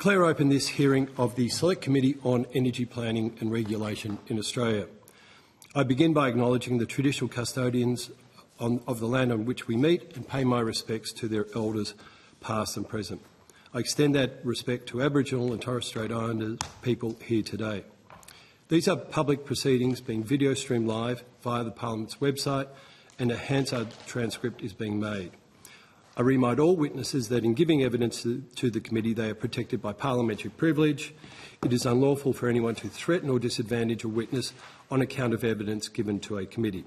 declare open this hearing of the Select Committee on Energy Planning and Regulation in Australia. I begin by acknowledging the traditional custodians of the land on which we meet and pay my respects to their elders, past and present. I extend that respect to Aboriginal and Torres Strait Islander people here today. These are public proceedings being video streamed live via the Parliament's website, and a Hansard transcript is being made. I remind all witnesses that in giving evidence to the committee, they are protected by parliamentary privilege. It is unlawful for anyone to threaten or disadvantage a witness on account of evidence given to a committee,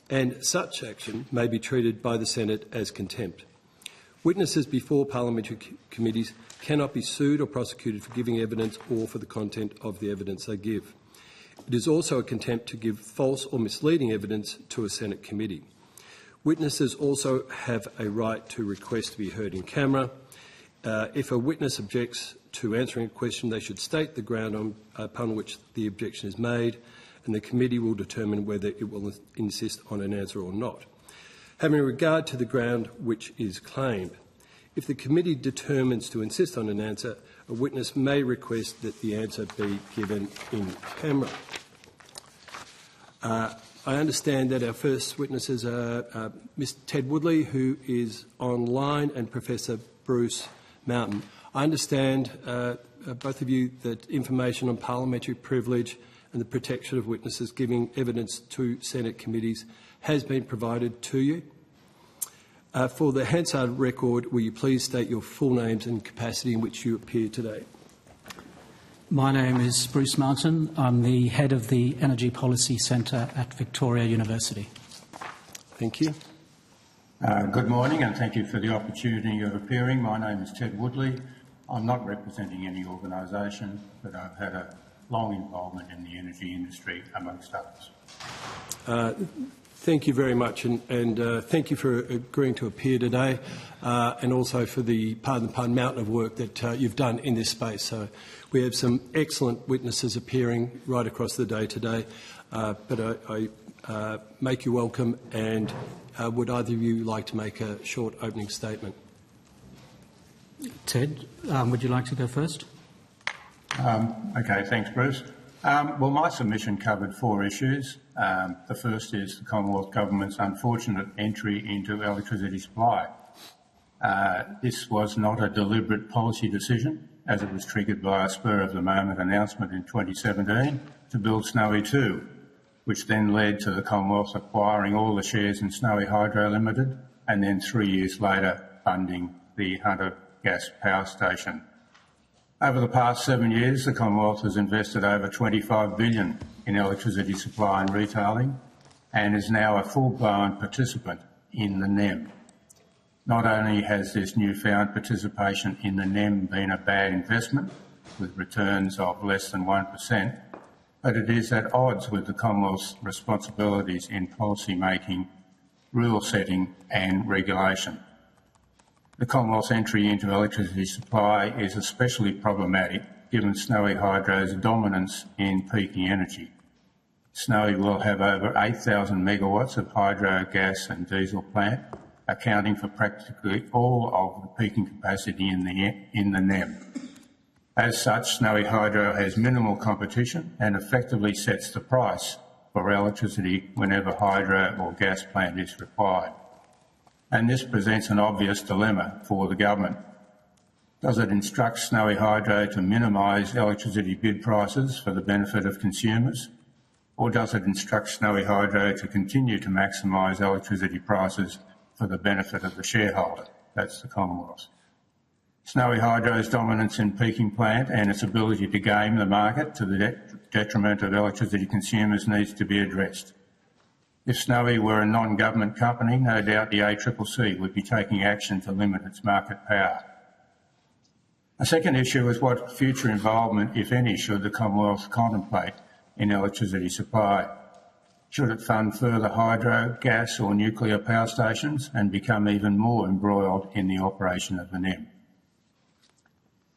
and such action may be treated by the Senate as contempt. Witnesses before parliamentary committees cannot be sued or prosecuted for giving evidence or for the content of the evidence they give. It is also a contempt to give false or misleading evidence to a Senate committee. Witnesses also have a right to request to be heard in camera. If a witness objects to answering a question, they should state the ground upon which the objection is made, and the committee will determine whether it will insist on an answer or not, having regard to the ground which is claimed. If the committee determines to insist on an answer, a witness may request that the answer be given in camera. I understand that our first witnesses are Mr Ted Woodley, who is online, and Professor Bruce Mountain. I understand, both of you, that information on parliamentary privilege and the protection of witnesses giving evidence to Senate committees has been provided to you. For the Hansard record, will you please state your full names and capacity in which you appear today? My name is Bruce Mountain. I'm the head of the Energy Policy Centre at Victoria University. Thank you. Good morning, and thank you for the opportunity of appearing. My name is Ted Woodley. I'm not representing any organisation, but I've had a long involvement in the energy industry, amongst others. Thank you very much, and thank you for agreeing to appear today, and also for the mountain of work that you've done in this space. So we have some excellent witnesses appearing right across the day today, but I make you welcome, and would either of you like to make a short opening statement? Ted, would you like to go first? Okay, thanks, Bruce. Well, my submission covered 4 issues. The first is the Commonwealth Government's unfortunate entry into electricity supply. This was not a deliberate policy decision, as it was triggered by a spur-of-the-moment announcement in 2017 to build Snowy 2, which then led to the Commonwealth acquiring all the shares in Snowy Hydro Limited and then 3 years later funding the Hunter Gas Power Station. Over the past 7 years, the Commonwealth has invested over $25 billion in electricity supply and retailing and is now a full-blown participant in the NEM. Not only has this newfound participation in the NEM been a bad investment, with returns of less than 1%, but it is at odds with the Commonwealth's responsibilities in policy making, rule setting and regulation. The Commonwealth's entry into electricity supply is especially problematic given Snowy Hydro's dominance in peaking energy. Snowy will have over 8,000 megawatts of hydro, gas and diesel plant, accounting for practically all of the peaking capacity in the NEM. As such, Snowy Hydro has minimal competition and effectively sets the price for electricity whenever hydro or gas plant is required. And this presents an obvious dilemma for the government. Does it instruct Snowy Hydro to minimise electricity bid prices for the benefit of consumers, or does it instruct Snowy Hydro to continue to maximise electricity prices for the benefit of the shareholder? That's the Commonwealth. Snowy Hydro's dominance in peaking plant and its ability to game the market to the detriment of electricity consumers needs to be addressed. If Snowy were a non-government company, no doubt the ACCC would be taking action to limit its market power. A second issue is what future involvement, if any, should the Commonwealth contemplate in electricity supply. Should it fund further hydro, gas or nuclear power stations and become even more embroiled in the operation of the NEM?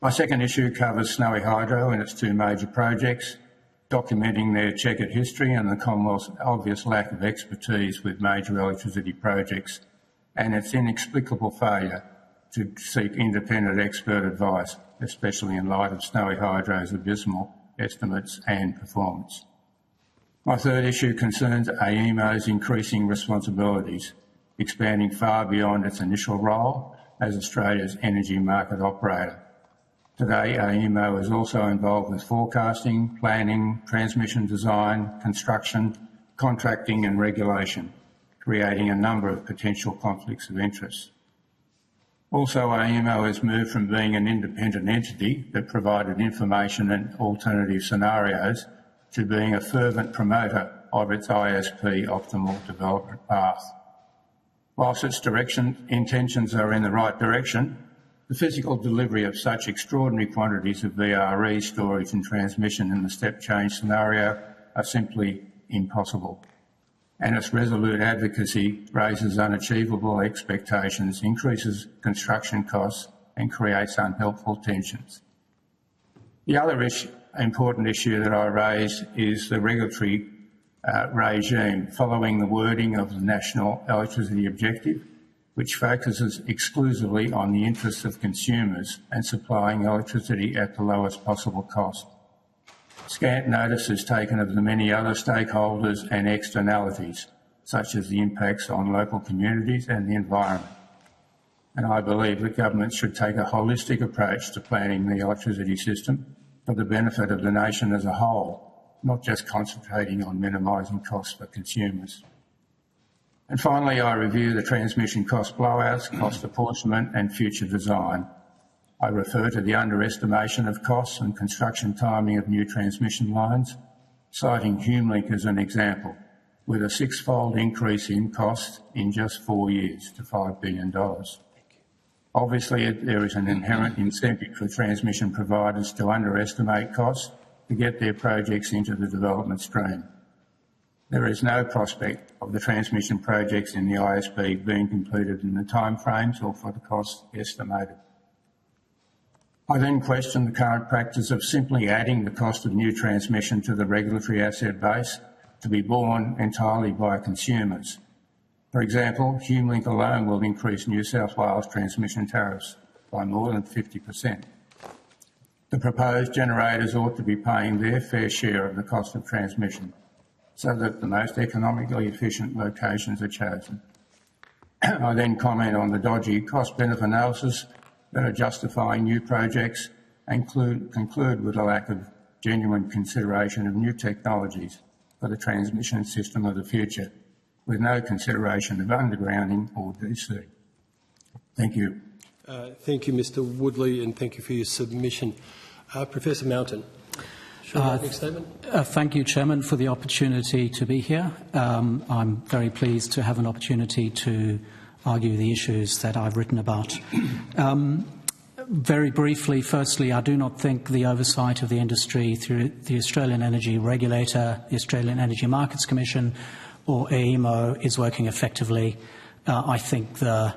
My second issue covers Snowy Hydro and its 2 major projects, documenting their checkered history and the Commonwealth's obvious lack of expertise with major electricity projects and its inexplicable failure to seek independent expert advice especially in light of Snowy Hydro's abysmal estimates and performance. My third issue concerns AEMO's increasing responsibilities, expanding far beyond its initial role as Australia's energy market operator. Today, AEMO is also involved with forecasting, planning, transmission design, construction, contracting and regulation, creating a number of potential conflicts of interest. Also, AEMO has moved from being an independent entity that provided information and alternative scenarios to being a fervent promoter of its ISP optimal development path. Whilst its intentions are in the right direction, the physical delivery of such extraordinary quantities of VRE storage and transmission in the step change scenario are simply impossible. And its resolute advocacy raises unachievable expectations, increases construction costs and creates unhelpful tensions. The other important issue that I raise is the regulatory regime following the wording of the National Electricity Objective, which focuses exclusively on the interests of consumers and supplying electricity at the lowest possible cost. Scant notice is taken of the many other stakeholders and externalities, such as the impacts on local communities and the environment. And I believe that governments should take a holistic approach to planning the electricity system for the benefit of the nation as a whole, not just concentrating on minimising costs for consumers. And finally, I review the transmission cost blowouts, cost apportionment and future design. I refer to the underestimation of costs and construction timing of new transmission lines, citing HumeLink as an example, with a six-fold increase in costs in just 4 years to $5 billion. Obviously, there is an inherent incentive for transmission providers to underestimate costs to get their projects into the development stream. There is no prospect of the transmission projects in the ISP being completed in the timeframes or for the costs estimated. I then question the current practice of simply adding the cost of new transmission to the regulatory asset base to be borne entirely by consumers. For example, HumeLink alone will increase New South Wales transmission tariffs by more than 50%. The proposed generators ought to be paying their fair share of the cost of transmission so that the most economically efficient locations are chosen. I then comment on the dodgy cost-benefit analysis that are justifying new projects and conclude with a lack of genuine consideration of new technologies for the transmission system of the future, with no consideration of undergrounding or DC. Thank you. Thank you, Mr Woodley, and thank you for your submission. Professor Mountain, shall I make a statement? Thank you, Chairman, for the opportunity to be here. I'm very pleased to have an opportunity to argue the issues that I've written about. Very briefly, firstly, I do not think the oversight of the industry through the Australian Energy Regulator, the Australian Energy Markets Commission, or AEMO is working effectively. I think the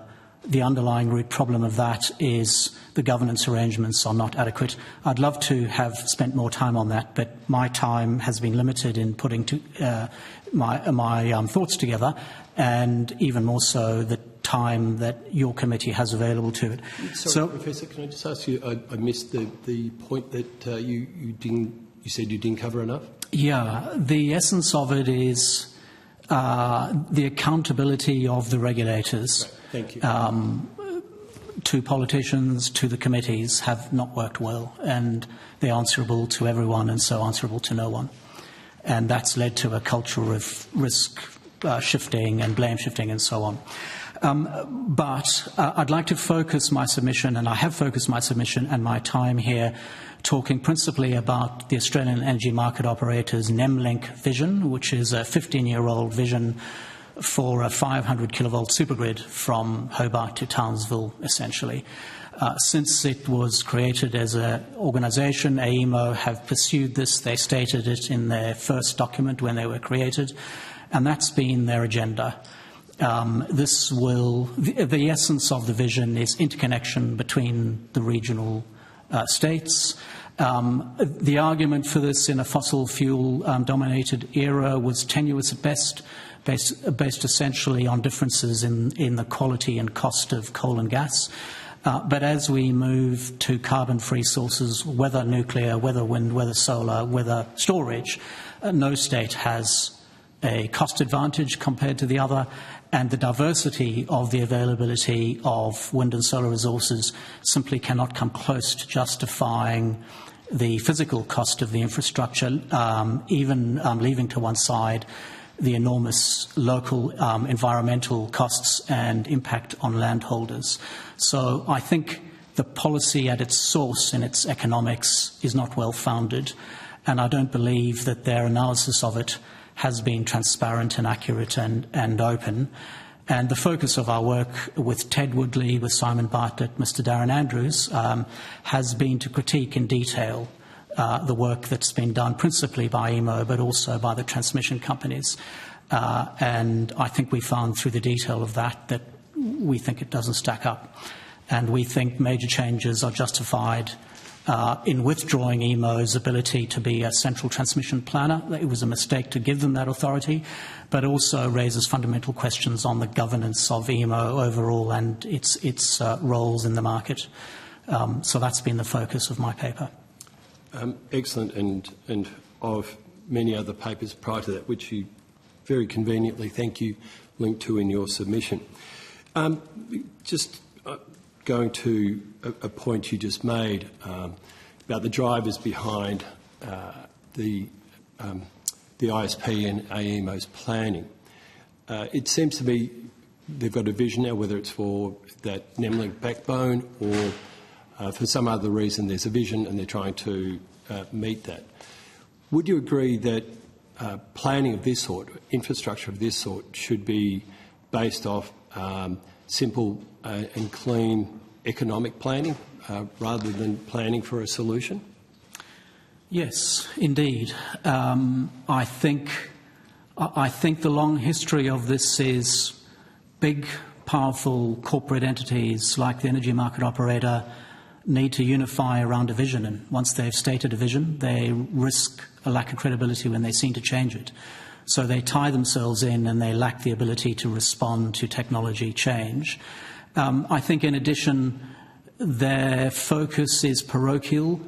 underlying root problem of that is the governance arrangements are not adequate. I'd love to have spent more time on that, but my time has been limited in putting my thoughts together, and even more so the time that your committee has available to it. Sorry, Professor, can I just ask you, I missed the point that you said you didn't cover enough? Yeah, the essence of it is the accountability of the regulators. Right. Thank you. To politicians, to the committees, have not worked well, and they're answerable to everyone and so answerable to no one. And that's led to a culture of risk shifting and blame shifting and so on. But I'd like to focus my submission, and I have focused my submission and my time here talking principally about the Australian Energy Market Operator's NEMLink vision, which is a 15-year-old vision for a 500 kilovolt supergrid from Hobart to Townsville, essentially. Since it was created as an organisation, AEMO have pursued this. They stated it in their first document when they were created, and that's been their agenda. The essence of the vision is interconnection between the regional states. The argument for this in a fossil fuel dominated era was tenuous at best, based essentially on differences in the quality and cost of coal and gas. But as we move to carbon-free sources, whether nuclear, whether wind, whether solar, whether storage, no state has a cost advantage compared to the other, and the diversity of the availability of wind and solar resources simply cannot come close to justifying the physical cost of the infrastructure, even leaving to one side the enormous local environmental costs and impact on landholders. So I think the policy at its source in its economics is not well founded, and I don't believe that their analysis of it has been transparent and accurate and open. And the focus of our work with Ted Woodley, with Simon Bartlett, Mr. Darren Andrews, has been to critique in detail the work that's been done principally by EMO, but also by the transmission companies. And I think we found through the detail of that we think it doesn't stack up. And we think major changes are justified in withdrawing EMO's ability to be a central transmission planner. It was a mistake to give them that authority, but also raises fundamental questions on the governance of EMO overall and its roles in the market. So that's been the focus of my paper. Excellent, and of many other papers prior to that, which you very conveniently, thank you, linked to in your submission. Just going to a point you just made about the drivers behind the ISP and AEMO's planning. It seems to me they've got a vision now, whether it's for that NEMLink backbone or for some other reason there's a vision and they're trying to meet that. Would you agree that planning of this sort, infrastructure of this sort, should be based off simple and clean economic planning rather than planning for a solution? Yes, indeed. I think the long history of this is big, powerful corporate entities like the energy market operator need to unify around a vision, and once they've stated a vision, they risk a lack of credibility when they seem to change it. So they tie themselves in and they lack the ability to respond to technology change. I think in addition, their focus is parochial,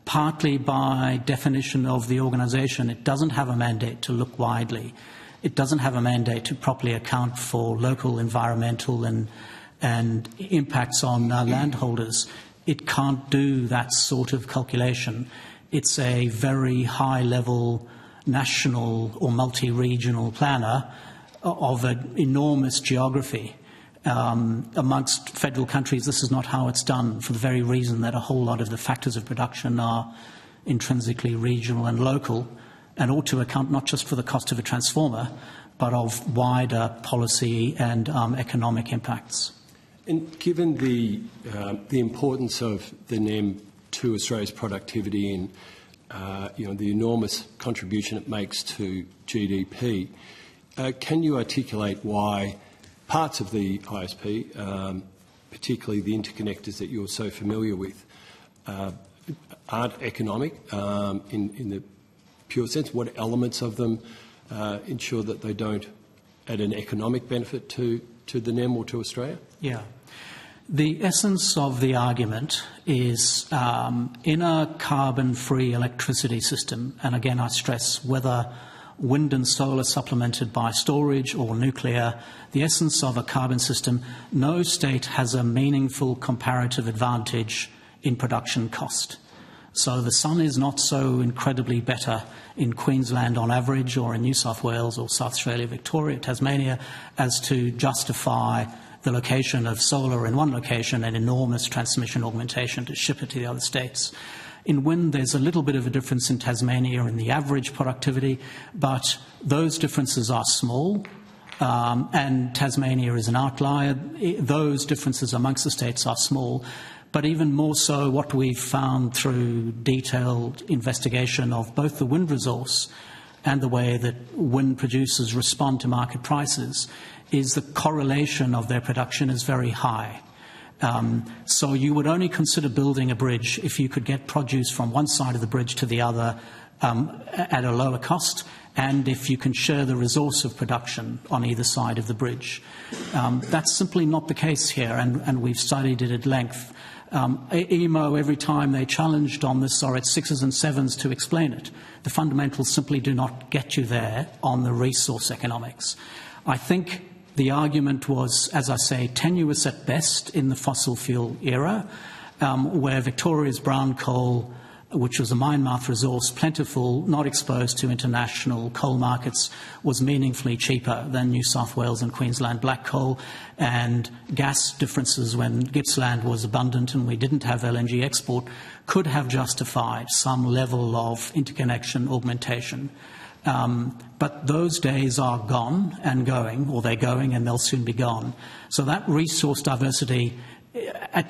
partly by definition of the organisation. It doesn't have a mandate to look widely. It doesn't have a mandate to properly account for local environmental and impacts on landholders. It can't do that sort of calculation. It's a very high-level national or multi-regional planner of an enormous geography. Amongst federal countries, this is not how it's done, for the very reason that a whole lot of the factors of production are intrinsically regional and local, and ought to account not just for the cost of a transformer, but of wider policy and economic impacts. And given the importance of the NEM to Australia's productivity and the enormous contribution it makes to GDP, can you articulate why parts of the ISP, particularly the interconnectors that you're so familiar with, aren't economic in the pure sense? What elements of them ensure that they don't add an economic benefit to the NEM or to Australia? Yeah. The essence of the argument is in a carbon-free electricity system, and again I stress whether wind and solar supplemented by storage or nuclear, the essence of a carbon system, no state has a meaningful comparative advantage in production cost. So the sun is not so incredibly better in Queensland on average, or in New South Wales or South Australia, Victoria, Tasmania, as to justify the location of solar in one location and enormous transmission augmentation to ship it to the other states. In wind, there's a little bit of a difference in Tasmania in the average productivity, but those differences are small, and Tasmania is an outlier. Those differences amongst the states are small. But even more so, what we've found through detailed investigation of both the wind resource and the way that wind producers respond to market prices is the correlation of their production is very high. So you would only consider building a bridge if you could get produce from one side of the bridge to the other at a lower cost, and if you can share the resource of production on either side of the bridge. That's simply not the case here, and we've studied it at length. EMO, every time they challenged on this, are at 6s and 7s to explain it. The fundamentals simply do not get you there on the resource economics. I think the argument was, as I say, tenuous at best in the fossil fuel era, where Victoria's brown coal, which was a mine-mouth resource, plentiful, not exposed to international coal markets, was meaningfully cheaper than New South Wales and Queensland black coal, and gas differences when Gippsland was abundant and we didn't have LNG export could have justified some level of interconnection augmentation. But those days are gone and going, or they're going and they'll soon be gone. So that resource diversity,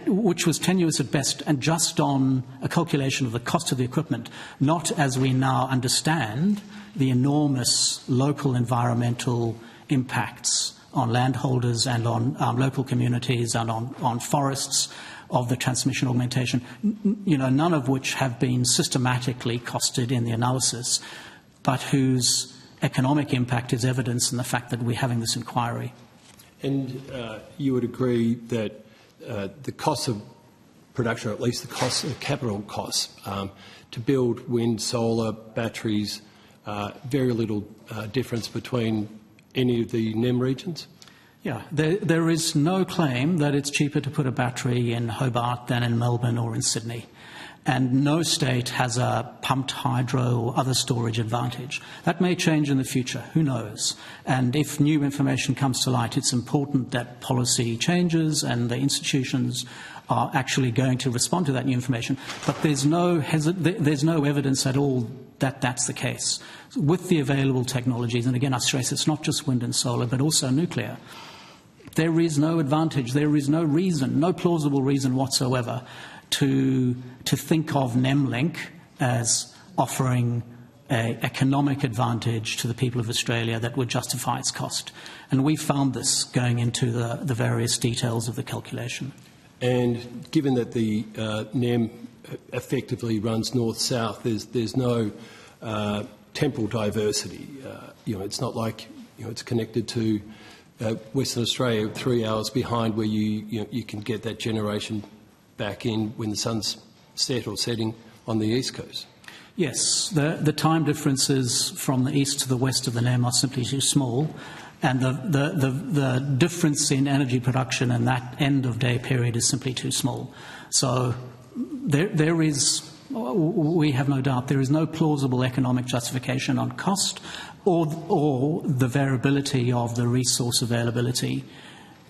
which was tenuous at best and just on a calculation of the cost of the equipment, not as we now understand the enormous local environmental impacts on landholders and on local communities and on forests of the transmission augmentation, none of which have been systematically costed in the analysis, but whose economic impact is evidenced in the fact that we're having this inquiry. And you would agree that the cost of production, or at least the cost of capital costs, to build wind, solar, batteries, very little difference between any of the NEM regions? Yeah, there is no claim that it's cheaper to put a battery in Hobart than in Melbourne or in Sydney. And no state has a pumped hydro or other storage advantage. That may change in the future, who knows? And if new information comes to light, it's important that policy changes and the institutions are actually going to respond to that new information. But there's no evidence at all that that's the case. With the available technologies, and again I stress it's not just wind and solar, but also nuclear, there is no advantage, there is no reason, no plausible reason whatsoever to think of NEMLink as offering an economic advantage to the people of Australia that would justify its cost. And we found this going into the various details of the calculation. And given that the NEM effectively runs north-south, there's no temporal diversity. It's not like it's connected to Western Australia 3 hours behind where you can get that generation back in when the sun's set or setting on the east coast. Yes, the time differences from the east to the west of the NEM are simply too small, and the difference in energy production in that end of day period is simply too small. So we have no doubt there is no plausible economic justification on cost or the variability of the resource availability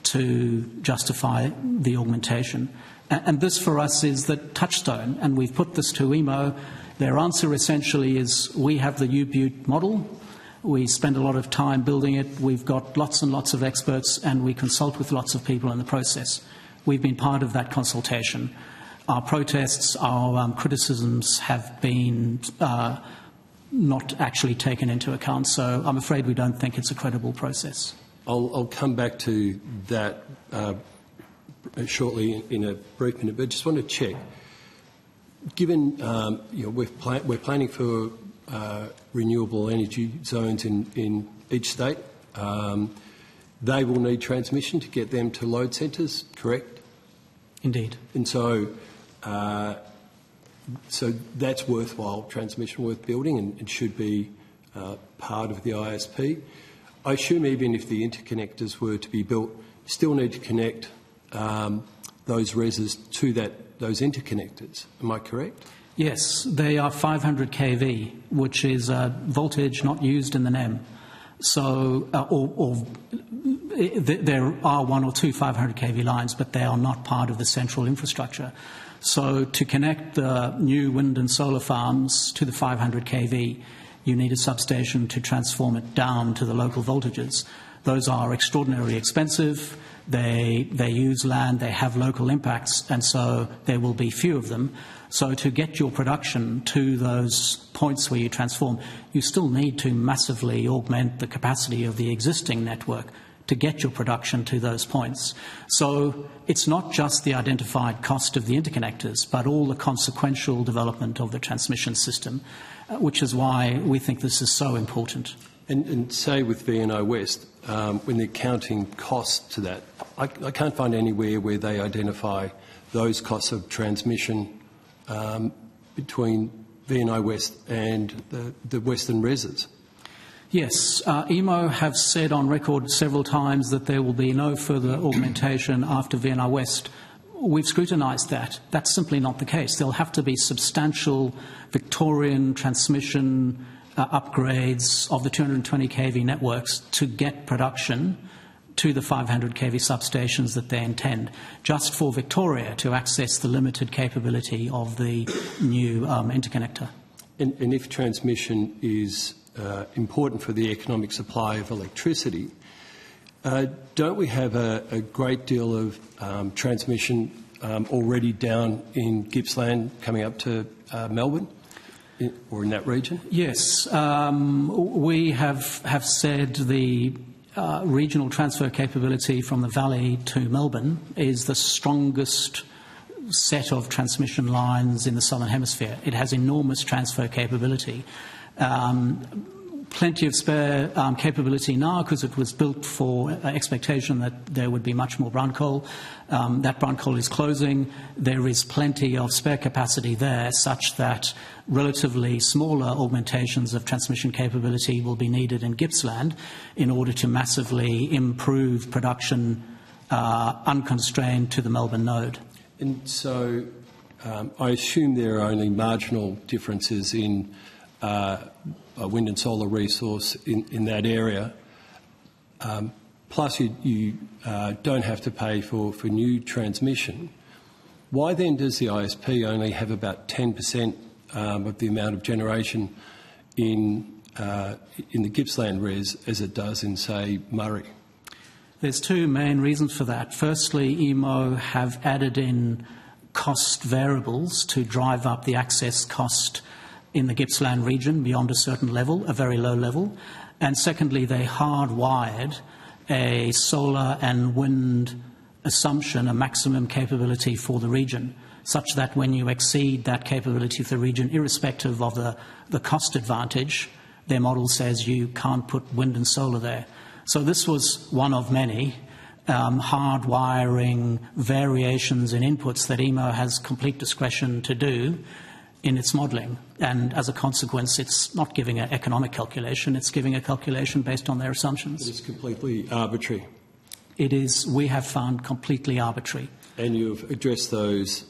to justify the augmentation. And this for us is the touchstone, and we've put this to EMO. Their answer essentially is we have the U-Butte model, we spend a lot of time building it, we've got lots and lots of experts, and we consult with lots of people in the process. We've been part of that consultation. Our protests, our criticisms have been not actually taken into account, so I'm afraid we don't think it's a credible process. I'll come back to that shortly in a brief minute, but I just want to check. Given we're planning for renewable energy zones in each state, they will need transmission to get them to load centres, correct? Indeed. And so that's worthwhile transmission, worth building, and should be part of the ISP. I assume even if the interconnectors were to be built, you still need to connect those reses to those interconnectors. Am I correct? Yes, they are 500 kV, which is a voltage not used in the NEM. So, there are one or two 500 kV lines, but they are not part of the central infrastructure. So, to connect the new wind and solar farms to the 500 kV, you need a substation to transform it down to the local voltages. Those are extraordinarily expensive. They use land, they have local impacts, and so there will be few of them. So to get your production to those points where you transform, you still need to massively augment the capacity of the existing network to get your production to those points. So it's not just the identified cost of the interconnectors, but all the consequential development of the transmission system, which is why we think this is so important. And say with VNO West, when they're counting costs to that, I can't find anywhere where they identify those costs of transmission between VNO West and the Western Reses. Yes, EMO have said on record several times that there will be no further augmentation after VNO West. We've scrutinised that. That's simply not the case. There'll have to be substantial Victorian transmission upgrades of the 220 kV networks to get production to the 500 kV substations that they intend, just for Victoria to access the limited capability of the new interconnector. And if transmission is important for the economic supply of electricity, don't we have a great deal of transmission already down in Gippsland coming up to Melbourne or in that region? Yes. We have said the regional transfer capability from the Valley to Melbourne is the strongest set of transmission lines in the Southern Hemisphere. It has enormous transfer capability. Plenty of spare capability now because it was built for expectation that there would be much more brown coal. That brown coal is closing. There is plenty of spare capacity there such that relatively smaller augmentations of transmission capability will be needed in Gippsland in order to massively improve production unconstrained to the Melbourne node. And so I assume there are only marginal differences in wind and solar resource in that area. Plus you don't have to pay for new transmission. Why then does the ISP only have about 10% of the amount of generation in the Gippsland res as it does in, say, Murray? There's two main reasons for that. Firstly, EMO have added in cost variables to drive up the access cost in the Gippsland region beyond a certain level, a very low level. And secondly, they hardwired a solar and wind assumption, a maximum capability for the region, such that when you exceed that capability of the region, irrespective of the cost advantage, their model says you can't put wind and solar there. So this was one of many hardwiring variations in inputs that EMO has complete discretion to do in its modelling. And as a consequence, it's not giving an economic calculation, it's giving a calculation based on their assumptions. It is completely arbitrary. It is, we have found, completely arbitrary. And you've addressed those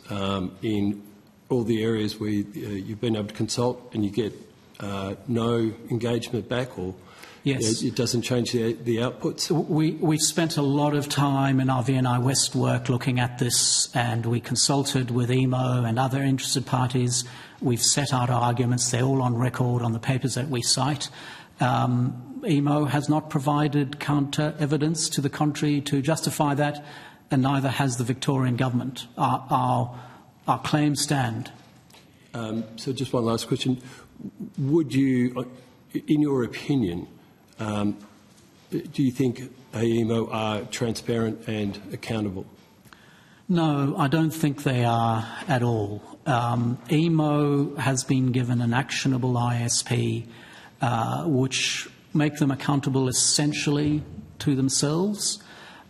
in all the areas where you've been able to consult and you get no engagement back, or yes, it doesn't change the outputs? We've spent a lot of time in our VNI West work looking at this, and we consulted with EMO and other interested parties. We've set out our arguments. They're all on record on the papers that we cite. EMO has not provided counter evidence to the contrary to justify that, and neither has the Victorian government. Our claims stand. So just one last question. Would you, in your opinion, do you think AEMO are transparent and accountable? No, I don't think they are at all. EMO has been given an actionable ISP which make them accountable essentially to themselves.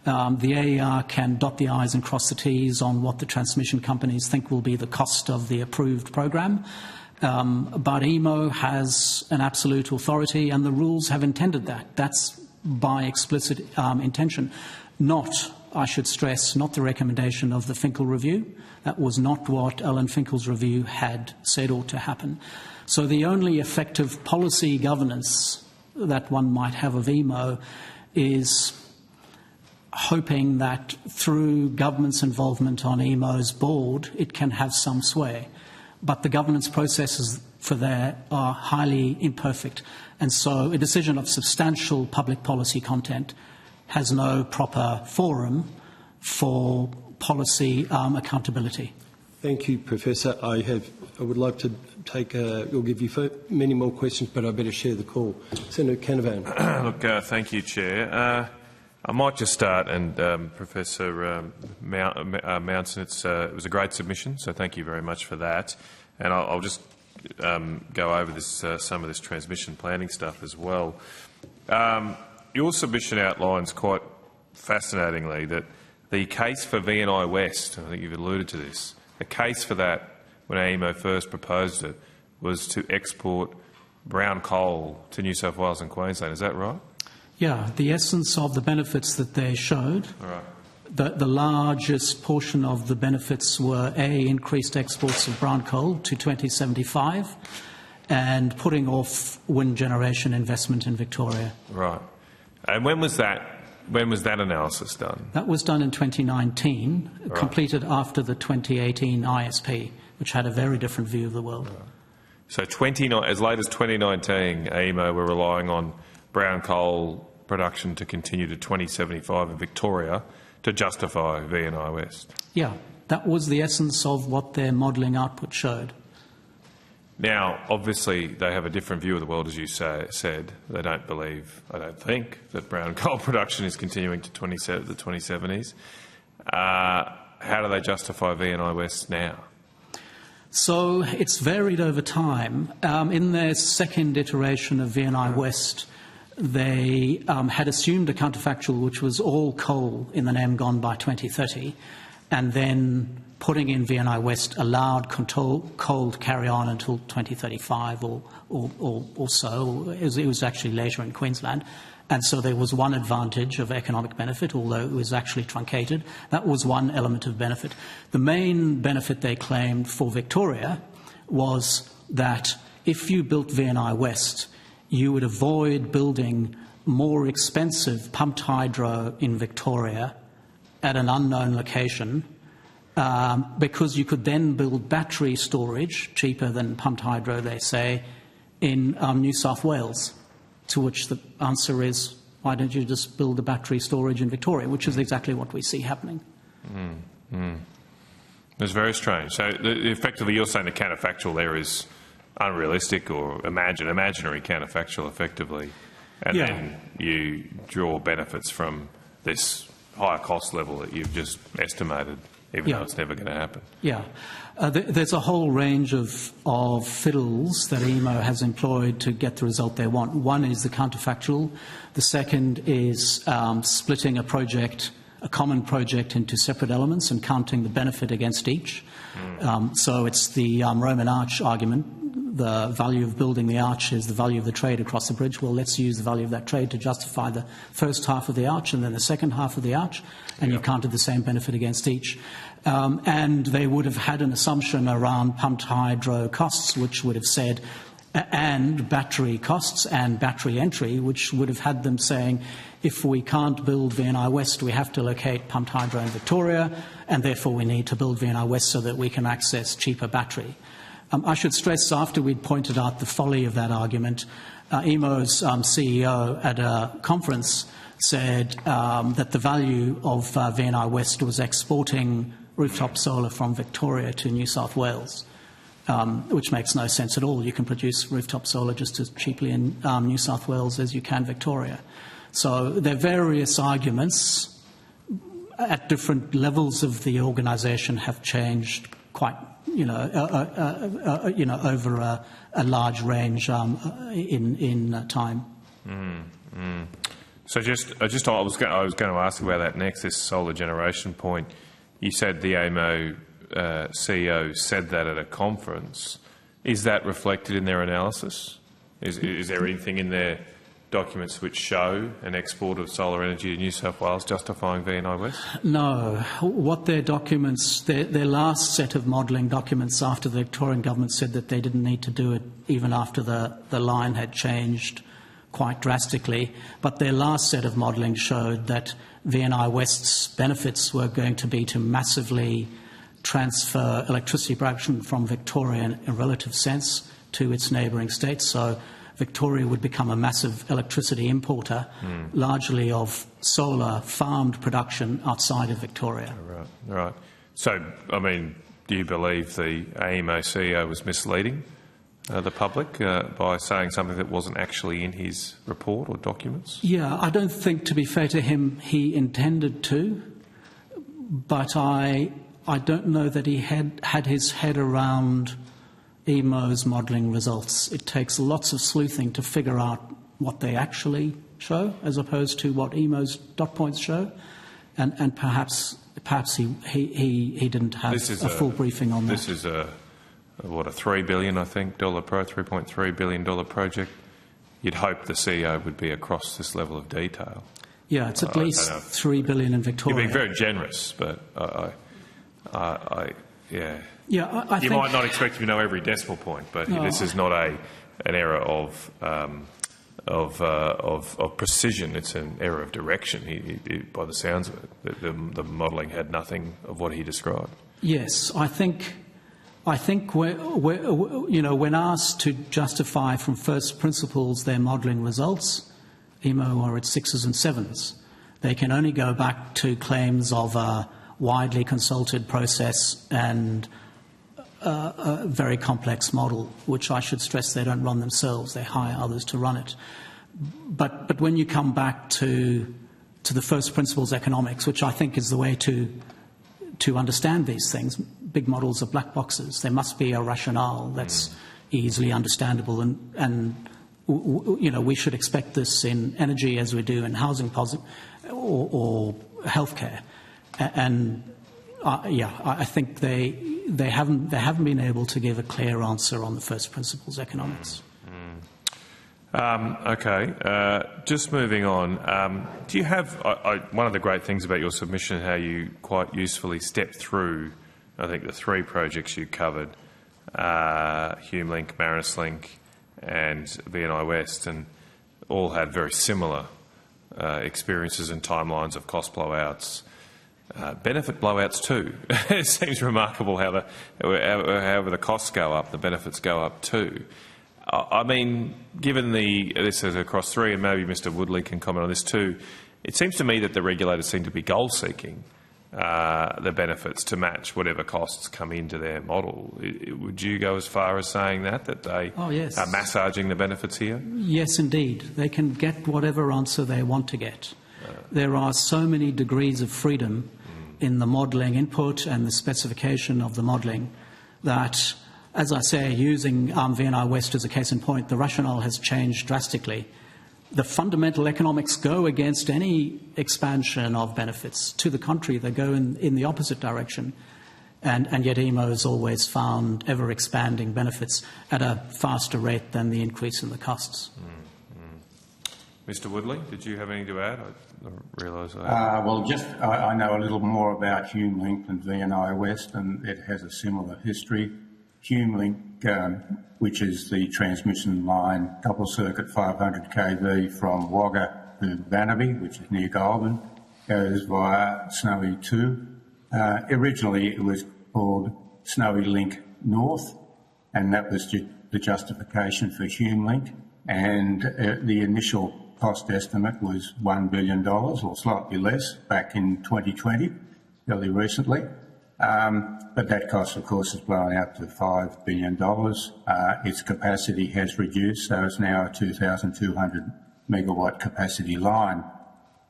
The AER can dot the I's and cross the T's on what the transmission companies think will be the cost of the approved program. But EMO has an absolute authority, and the rules have intended that. That's by explicit intention. Not, I should stress, not the recommendation of the Finkel Review. That was not what Alan Finkel's review had said ought to happen. So the only effective policy governance that one might have of EMO is hoping that through government's involvement on EMO's board, it can have some sway. But the governance processes for that are highly imperfect. And so a decision of substantial public policy content has no proper forum for policy accountability. Thank you, Professor. I would like to we'll give you many more questions, but I better share the call. Senator Canavan. Look, thank you, Chair. I might just start, and Professor Mounson, it was a great submission, so thank you very much for that. And I'll just go over this, some of this transmission planning stuff as well. Your submission outlines quite fascinatingly that the case for VNI West, I think you've alluded to this, the case for that when AEMO first proposed it was to export brown coal to New South Wales and Queensland. Is that right? Yeah, the essence of the benefits that they showed, the largest portion of the benefits were increased exports of brown coal to 2075 and putting off wind generation investment in Victoria. Right. And when was that analysis done? That was done in 2019, completed after the 2018 ISP, which had a very different view of the world. Right. So as late as 2019, AEMO were relying on brown coal production to continue to 2075 in Victoria to justify VNI West. Yeah, that was the essence of what their modelling output showed. Now, obviously, they have a different view of the world, as you said. They don't believe, I don't think, that brown coal production is continuing to the 2070s. How do they justify VNI West now? So it's varied over time. In their second iteration of VNI West, they had assumed a counterfactual which was all coal in the name gone by 2030, and then putting in VNI West allowed coal to carry on until 2035 or so. It was actually later in Queensland. And so there was one advantage of economic benefit, although it was actually truncated. That was one element of benefit. The main benefit they claimed for Victoria was that if you built VNI West, you would avoid building more expensive pumped hydro in Victoria at an unknown location, because you could then build battery storage, cheaper than pumped hydro, they say, in New South Wales. To which the answer is, why don't you just build the battery storage in Victoria, which is exactly what we see happening. It's very strange. So effectively you're saying the counterfactual there is unrealistic or imaginary counterfactual effectively, and then you draw benefits from this higher cost level that you've just estimated, even though it's never going to happen. Yeah. There's a whole range of fiddles that AEMO has employed to get the result they want. One is the counterfactual. The second is splitting a common project into separate elements and counting the benefit against each. So it's the Roman arch argument. The value of building the arch is the value of the trade across the bridge. Well, let's use the value of that trade to justify the first half of the arch and then the second half of the arch, and you've counted the same benefit against each. And they would have had an assumption around pumped hydro costs, which would have said, and battery costs and battery entry, which would have had them saying, if we can't build VNI West, we have to locate pumped hydro in Victoria, and therefore we need to build VNI West so that we can access cheaper battery. I should stress, after we'd pointed out the folly of that argument, AEMO's CEO at a conference said that the value of VNI West was exporting rooftop solar from Victoria to New South Wales, which makes no sense at all. You can produce rooftop solar just as cheaply in New South Wales as you can Victoria. So there are various arguments at different levels of the organisation have changed quite, over a large range in time. So I was going to ask about that next. This solar generation point. You said the AEMO CEO said that at a conference. Is that reflected in their analysis? Is there anything in their documents which show an export of solar energy to New South Wales justifying VNI West? No. What their documents, their last set of modelling documents after the Victorian government said that they didn't need to do it even after the line had changed quite drastically, but their last set of modelling showed that VNI West's benefits were going to be to massively transfer electricity production from Victoria in a relative sense to its neighbouring states. So Victoria would become a massive electricity importer, largely of solar farmed production outside of Victoria. Right. So, I mean, do you believe the AEMO CEO was misleading the public by saying something that wasn't actually in his report or documents? Yeah, I don't think, to be fair to him, he intended to, but I don't know that he had his head around EMO's modelling results. It takes lots of sleuthing to figure out what they actually show, as opposed to what EMO's dot points show, and perhaps he didn't have a full briefing on that. This is a $3 billion, I think, $3.3 billion project. You'd hope the CEO would be across this level of detail. Yeah, it's at least $3 billion in Victoria. You're being very generous, but yeah. Yeah, I you think might not expect him to know every decimal point, but this is not an error of precision. It's an error of direction. By the sounds of it, the modelling had nothing of what he described. Yes, I think when asked to justify from first principles their modelling results, EMO are at 6s and 7s. They can only go back to claims of a widely consulted process and a very complex model, which I should stress they don't run themselves. They hire others to run it. But when you come back to the first principles economics, which I think is the way to understand these things, big models are black boxes. There must be a rationale that's easily understandable, and we should expect this in energy as we do in housing or healthcare. And I think they haven't been able to give a clear answer on the first principles economics. Okay, just moving on. Do you have one of the great things about your submission, how you quite usefully stepped through, I think, the 3 projects you covered, HumeLink, Marinus Link and VNI West, and all had very similar experiences and timelines of cost blowouts. Benefit blowouts too. It seems remarkable how however the costs go up, the benefits go up too. I mean, given this is across 3, and maybe Mr Woodley can comment on this too, it seems to me that the regulators seem to be goal-seeking the benefits to match whatever costs come into their model. Would you go as far as saying that they are massaging the benefits here? Yes, indeed. They can get whatever answer they want to get. There are so many degrees of freedom in the modelling input and the specification of the modelling that, as I say, using VNI West as a case in point, the rationale has changed drastically. The fundamental economics go against any expansion of benefits. To the contrary, they go in the opposite direction. And yet EMO has always found ever-expanding benefits at a faster rate than the increase in the costs. Mr Woodley, did you have anything to add? I realise I know a little more about HumeLink than VNI West, and it has a similar history. HumeLink, which is the transmission line, couple circuit 500 kV from Wagga to Bannaby, which is near Goulburn, goes via Snowy 2. Originally it was called Snowy Link North, and that was the justification for HumeLink, and the initial cost estimate was $1 billion or slightly less back in 2020, fairly recently. But that cost, of course, has blown out to $5 billion. Its capacity has reduced, so it's now a 2,200 megawatt capacity line.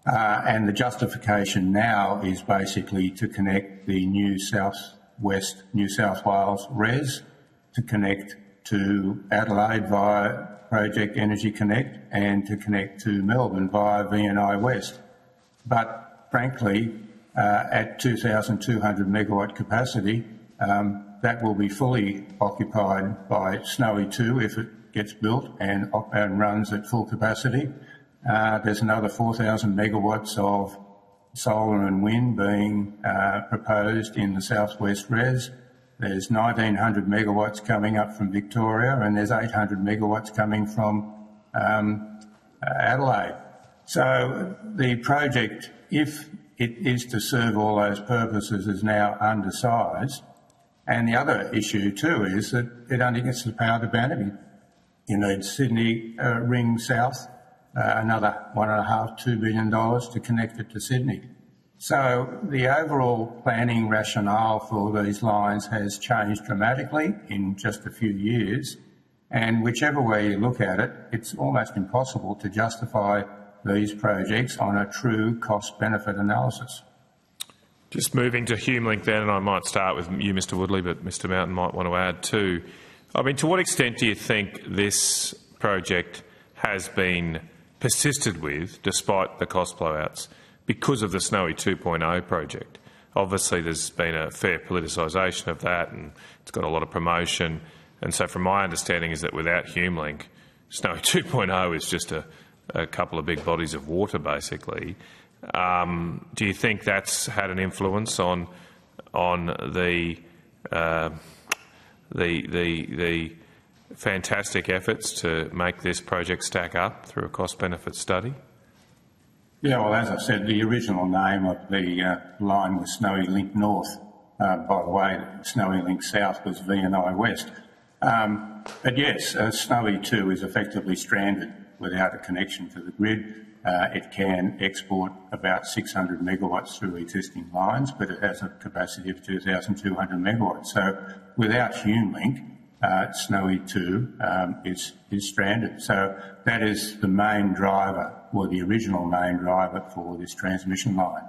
And the justification now is basically to connect the New South Wales RES, to connect to Adelaide via Project Energy Connect, and to connect to Melbourne via VNI West. But frankly, at 2,200 megawatt capacity, that will be fully occupied by Snowy 2 if it gets built and runs at full capacity. There's another 4,000 megawatts of solar and wind being proposed in the Southwest RES. There's 1,900 megawatts coming up from Victoria, and there's 800 megawatts coming from Adelaide. So the project, if it is to serve all those purposes, is now undersized. And the other issue too is that it only gets the power to Bannaby. You need Sydney Ring South, another $1.5–2 billion to connect it to Sydney. So the overall planning rationale for these lines has changed dramatically in just a few years, And whichever way you look at it, it's almost impossible to justify these projects on a true cost-benefit analysis. Just moving to HumeLink then, and I might start with you, Mr Woodley, but Mr Mountain might want to add too. I mean, to what extent do you think this project has been persisted with, despite the cost blowouts, because of the Snowy 2.0 project? Obviously, there's been a fair politicisation of that, and it's got a lot of promotion. And so, from my understanding, is that without HumeLink, Snowy 2.0 is just a couple of big bodies of water, basically. Do you think that's had an influence on the fantastic efforts to make this project stack up through a cost-benefit study? Yeah, well, as I said, the original name of the line was Snowy Link North. By the way, Snowy Link South was V&I West. But yes, Snowy 2 is effectively stranded without a connection to the grid. It can export about 600 megawatts through existing lines, but it has a capacity of 2,200 megawatts. So without HumeLink, Snowy 2 is stranded. So that is the main driver, or the original main driver for this transmission line.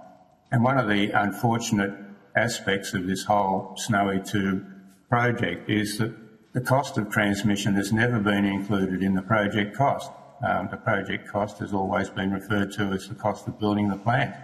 And one of the unfortunate aspects of this whole Snowy 2 project is that the cost of transmission has never been included in the project cost. The project cost has always been referred to as the cost of building the plant.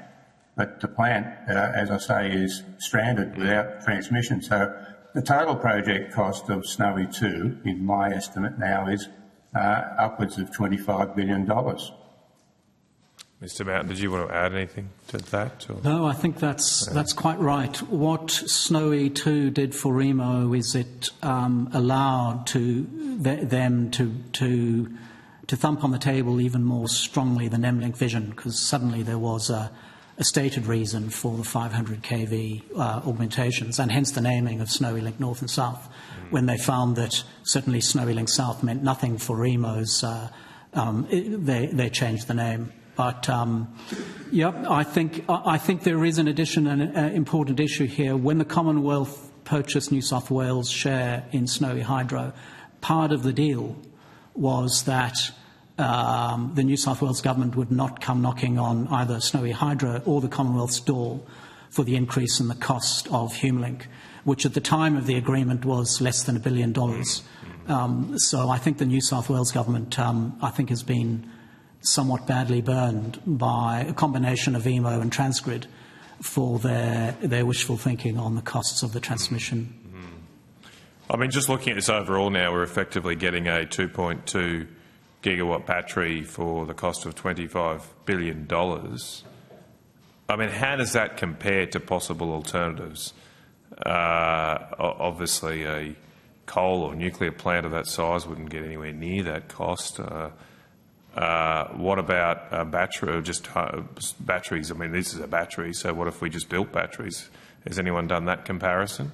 But the plant, as I say, is stranded without transmission. So the total project cost of Snowy 2, in my estimate now, is upwards of $25 billion. Mr Mountain, did you want to add anything to that? Or? No, I think that's quite right. What Snowy 2 did for Remo is it allowed them to thump on the table even more strongly than MLink Vision, because suddenly there was a stated reason for the 500 kV augmentations, and hence the naming of Snowy Link North and South. When they found that certainly Snowy Link South meant nothing for Remo's, they changed the name. But I think there is in addition an important issue here. When the Commonwealth purchased New South Wales' share in Snowy Hydro, part of the deal was that the New South Wales government would not come knocking on either Snowy Hydro or the Commonwealth's door for the increase in the cost of HumeLink, which at the time of the agreement was less than $1 billion. So I think the New South Wales government, has been somewhat badly burned by a combination of EMO and Transgrid for their wishful thinking on the costs of the transmission. I mean, just looking at this overall now, we're effectively getting a 2.2 gigawatt battery for the cost of $25 billion. I mean, how does that compare to possible alternatives? Obviously, a coal or nuclear plant of that size wouldn't get anywhere near that cost. What about a battery, or just batteries? I mean, this is a battery, so what if we just built batteries? Has anyone done that comparison?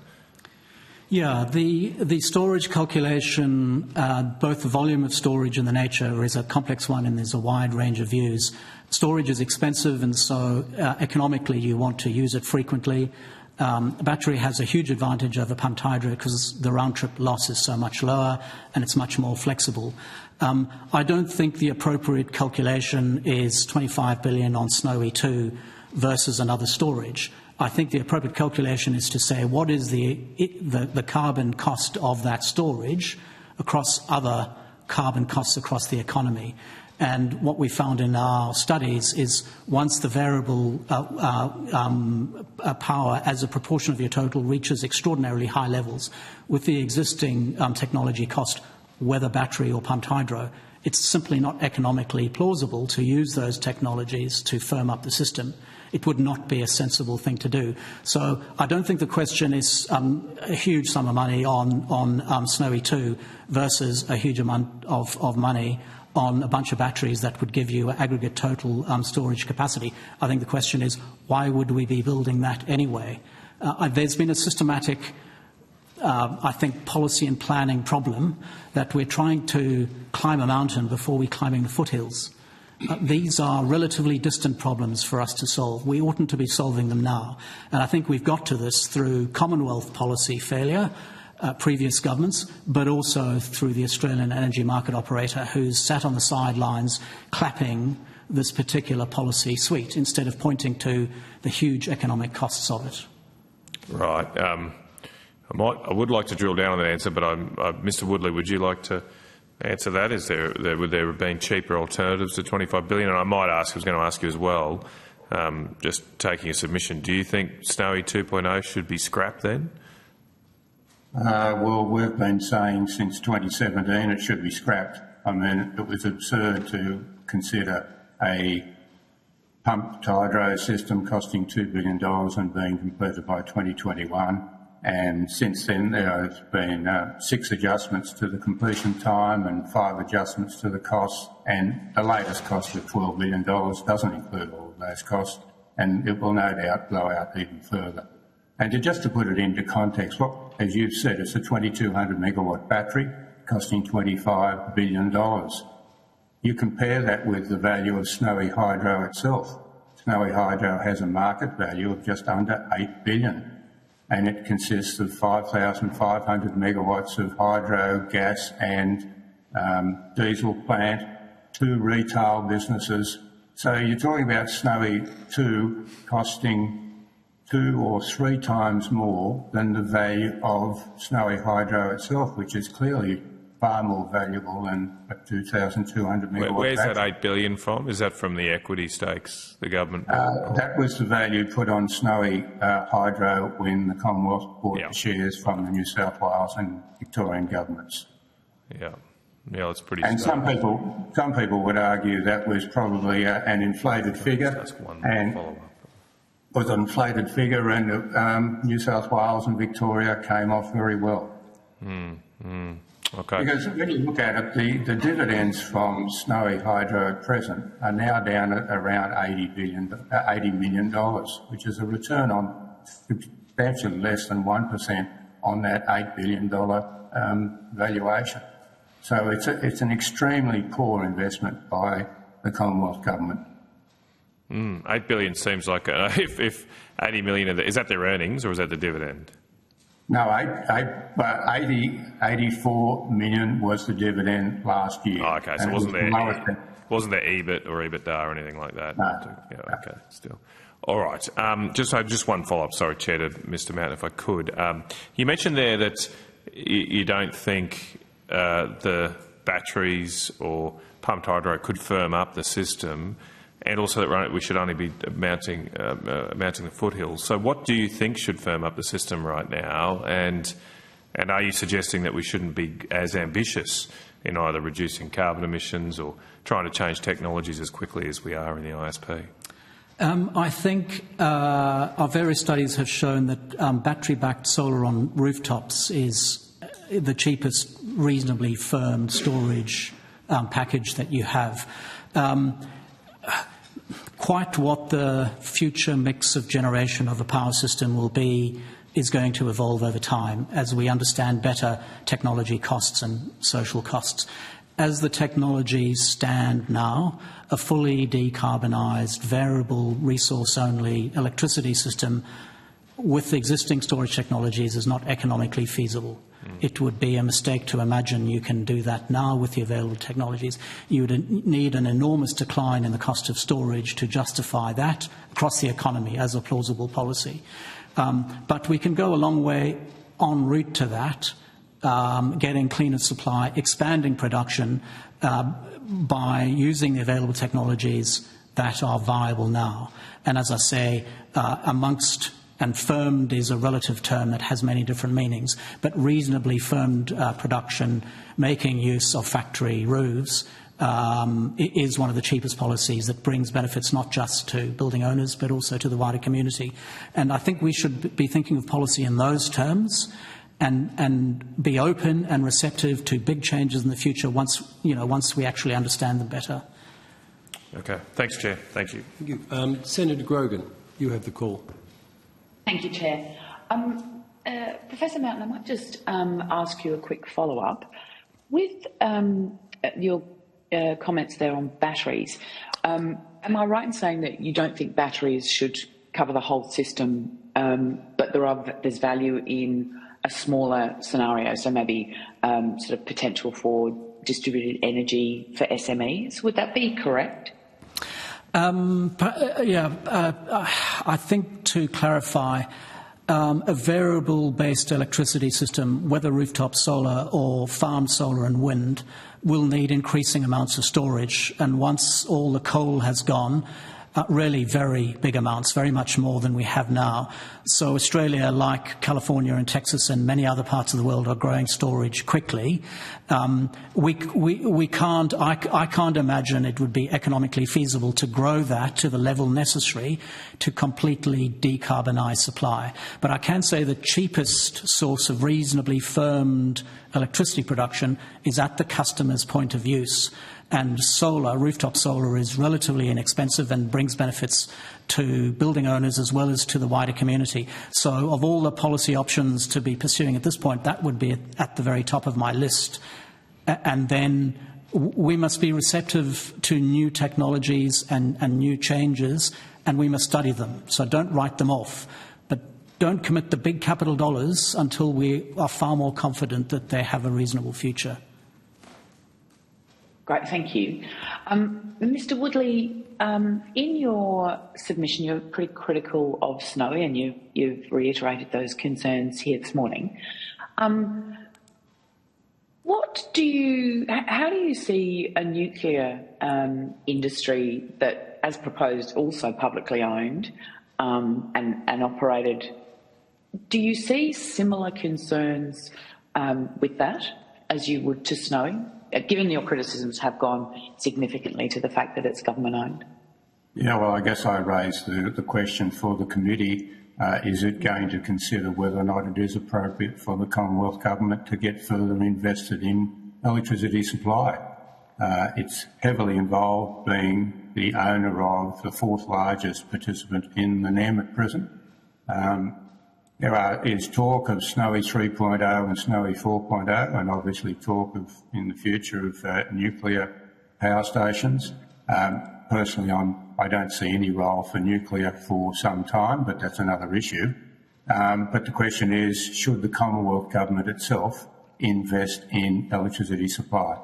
Yeah, the storage calculation, both the volume of storage and the nature, is a complex one, and there's a wide range of views. Storage is expensive, and so economically you want to use it frequently. A battery has a huge advantage over pumped hydro because the round-trip loss is so much lower and it's much more flexible. I don't think the appropriate calculation is $25 billion on Snowy 2 versus another storage. I think the appropriate calculation is to say what is the carbon cost of that storage across other carbon costs across the economy. And what we found in our studies is once the variable power as a proportion of your total reaches extraordinarily high levels, with the existing technology cost, whether battery or pumped hydro, it's simply not economically plausible to use those technologies to firm up the system. It would not be a sensible thing to do. So I don't think the question is a huge sum of money on Snowy 2 versus a huge amount of money on a bunch of batteries that would give you aggregate total storage capacity. I think the question is, why would we be building that anyway? There's been a systematic, policy and planning problem that we're trying to climb a mountain before we're climbing the foothills. These are relatively distant problems for us to solve. We oughtn't to be solving them now. And I think we've got to this through Commonwealth policy failure, previous governments, but also through the Australian Energy Market Operator, who's sat on the sidelines clapping this particular policy suite instead of pointing to the huge economic costs of it. Right. I would like to drill down on that answer, but Mr. Woodley, would you like to answer that? Would there have been cheaper alternatives to $25 billion? And I was going to ask you as well, just taking a submission, do you think Snowy 2.0 should be scrapped then? Well, we've been saying since 2017 it should be scrapped. I mean, it was absurd to consider a pumped hydro system costing $2 billion and being completed by 2021. And since then, there has been 6 adjustments to the completion time and 5 adjustments to the costs. And the latest cost of $12 billion doesn't include all of those costs, and it will no doubt blow out even further. And just to put it into context, as you've said, it's a 2,200 megawatt battery costing $25 billion. You compare that with the value of Snowy Hydro itself. Snowy Hydro has a market value of just under $8 billion, and it consists of 5,500 megawatts of hydro, gas and diesel plant, 2 retail businesses. So you're talking about Snowy 2 costing 2 or 3 times more than the value of Snowy Hydro itself, which is clearly far more valuable than a 2,200 megawatt Where's battery. that $8 billion from? Is that from the equity stakes the government? That was the value put on Snowy Hydro when the Commonwealth bought the shares from the New South Wales and Victorian governments. Yeah, that's pretty. And some people would argue that was probably an inflated figure. That's one and follow-up. Was an inflated figure, and New South Wales and Victoria came off very well. Okay. Because when you look at it, the dividends from Snowy Hydro at present are now down at around $80 million, which is a return on substantially less than 1% on that $8 billion valuation. So it's an extremely poor investment by the Commonwealth Government. $8 billion seems like if $80 million is that their earnings or is that the dividend? No, 84 million was the dividend last year. Oh, okay, so wasn't there EBIT or EBITDA or anything like that? No. Yeah, okay, still. All right. Just one follow-up. Sorry, Chair, to Mr. Mountain, if I could. You mentioned there that you don't think the batteries or pumped hydro could firm up the system, and also that we should only be mounting the foothills. So what do you think should firm up the system right now? And are you suggesting that we shouldn't be as ambitious in either reducing carbon emissions or trying to change technologies as quickly as we are in the ISP? I think our various studies have shown that battery-backed solar on rooftops is the cheapest reasonably firm storage package that you have. Quite what the future mix of generation of a power system will be is going to evolve over time as we understand better technology costs and social costs. As the technologies stand now, a fully decarbonised, variable resource-only electricity system with existing storage technologies is not economically feasible. It would be a mistake to imagine you can do that now with the available technologies. You would need an enormous decline in the cost of storage to justify that across the economy as a plausible policy. But we can go a long way en route to that, getting cleaner supply, expanding production by using the available technologies that are viable now. And as I say, amongst and firmed is a relative term that has many different meanings, but reasonably firmed production, making use of factory roofs, is one of the cheapest policies that brings benefits not just to building owners but also to the wider community. And I think we should be thinking of policy in those terms and be open and receptive to big changes in the future once we actually understand them better. Okay. Thanks, Chair. Thank you. Thank you. Senator Grogan, you have the call. Thank you, Chair. Professor Mountain, I might just ask you a quick follow-up. With your comments there on batteries, am I right in saying that you don't think batteries should cover the whole system, but there's value in a smaller scenario, so maybe sort of potential for distributed energy for SMEs. Would that be correct? I think to clarify, a variable-based electricity system, whether rooftop solar or farm solar and wind, will need increasing amounts of storage. And once all the coal has gone, really very big amounts, very much more than we have now. So Australia, like California and Texas and many other parts of the world, are growing storage quickly. I can't imagine it would be economically feasible to grow that to the level necessary to completely decarbonise supply. But I can say the cheapest source of reasonably firmed electricity production is at the customer's point of use. And solar, rooftop solar, is relatively inexpensive and brings benefits to building owners as well as to the wider community. So of all the policy options to be pursuing at this point, that would be at the very top of my list. And then we must be receptive to new technologies and new changes, and we must study them. So don't write them off. But don't commit the big capital dollars until we are far more confident that they have a reasonable future. Great, thank you. Mr. Woodley, in your submission, you're pretty critical of Snowy, and you've reiterated those concerns here this morning. How do you see a nuclear industry that, as proposed, also publicly owned and operated? Do you see similar concerns with that as you would to Snowy? Given your criticisms have gone significantly to the fact that it's government-owned? Yeah, well, I guess I raised the question for the committee. Is it going to consider whether or not it is appropriate for the Commonwealth Government to get further invested in electricity supply? It's heavily involved, being the owner of the fourth largest participant in the NEM at present. There is talk of Snowy 3.0 and Snowy 4.0, and obviously talk of, in the future, of nuclear power stations. Personally, I don't see any role for nuclear for some time, but that's another issue. But the question is, should the Commonwealth Government itself invest in electricity supply?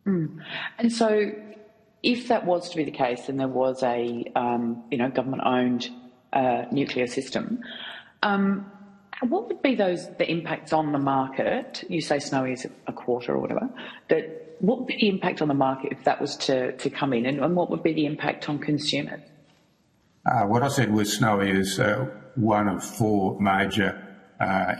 And so, if that was to be the case, and there was a government-owned nuclear system, what would be the impacts on the market? You say Snowy is a quarter or whatever. What would be the impact on the market if that was to come in, and what would be the impact on consumers? What I said was Snowy is one of four major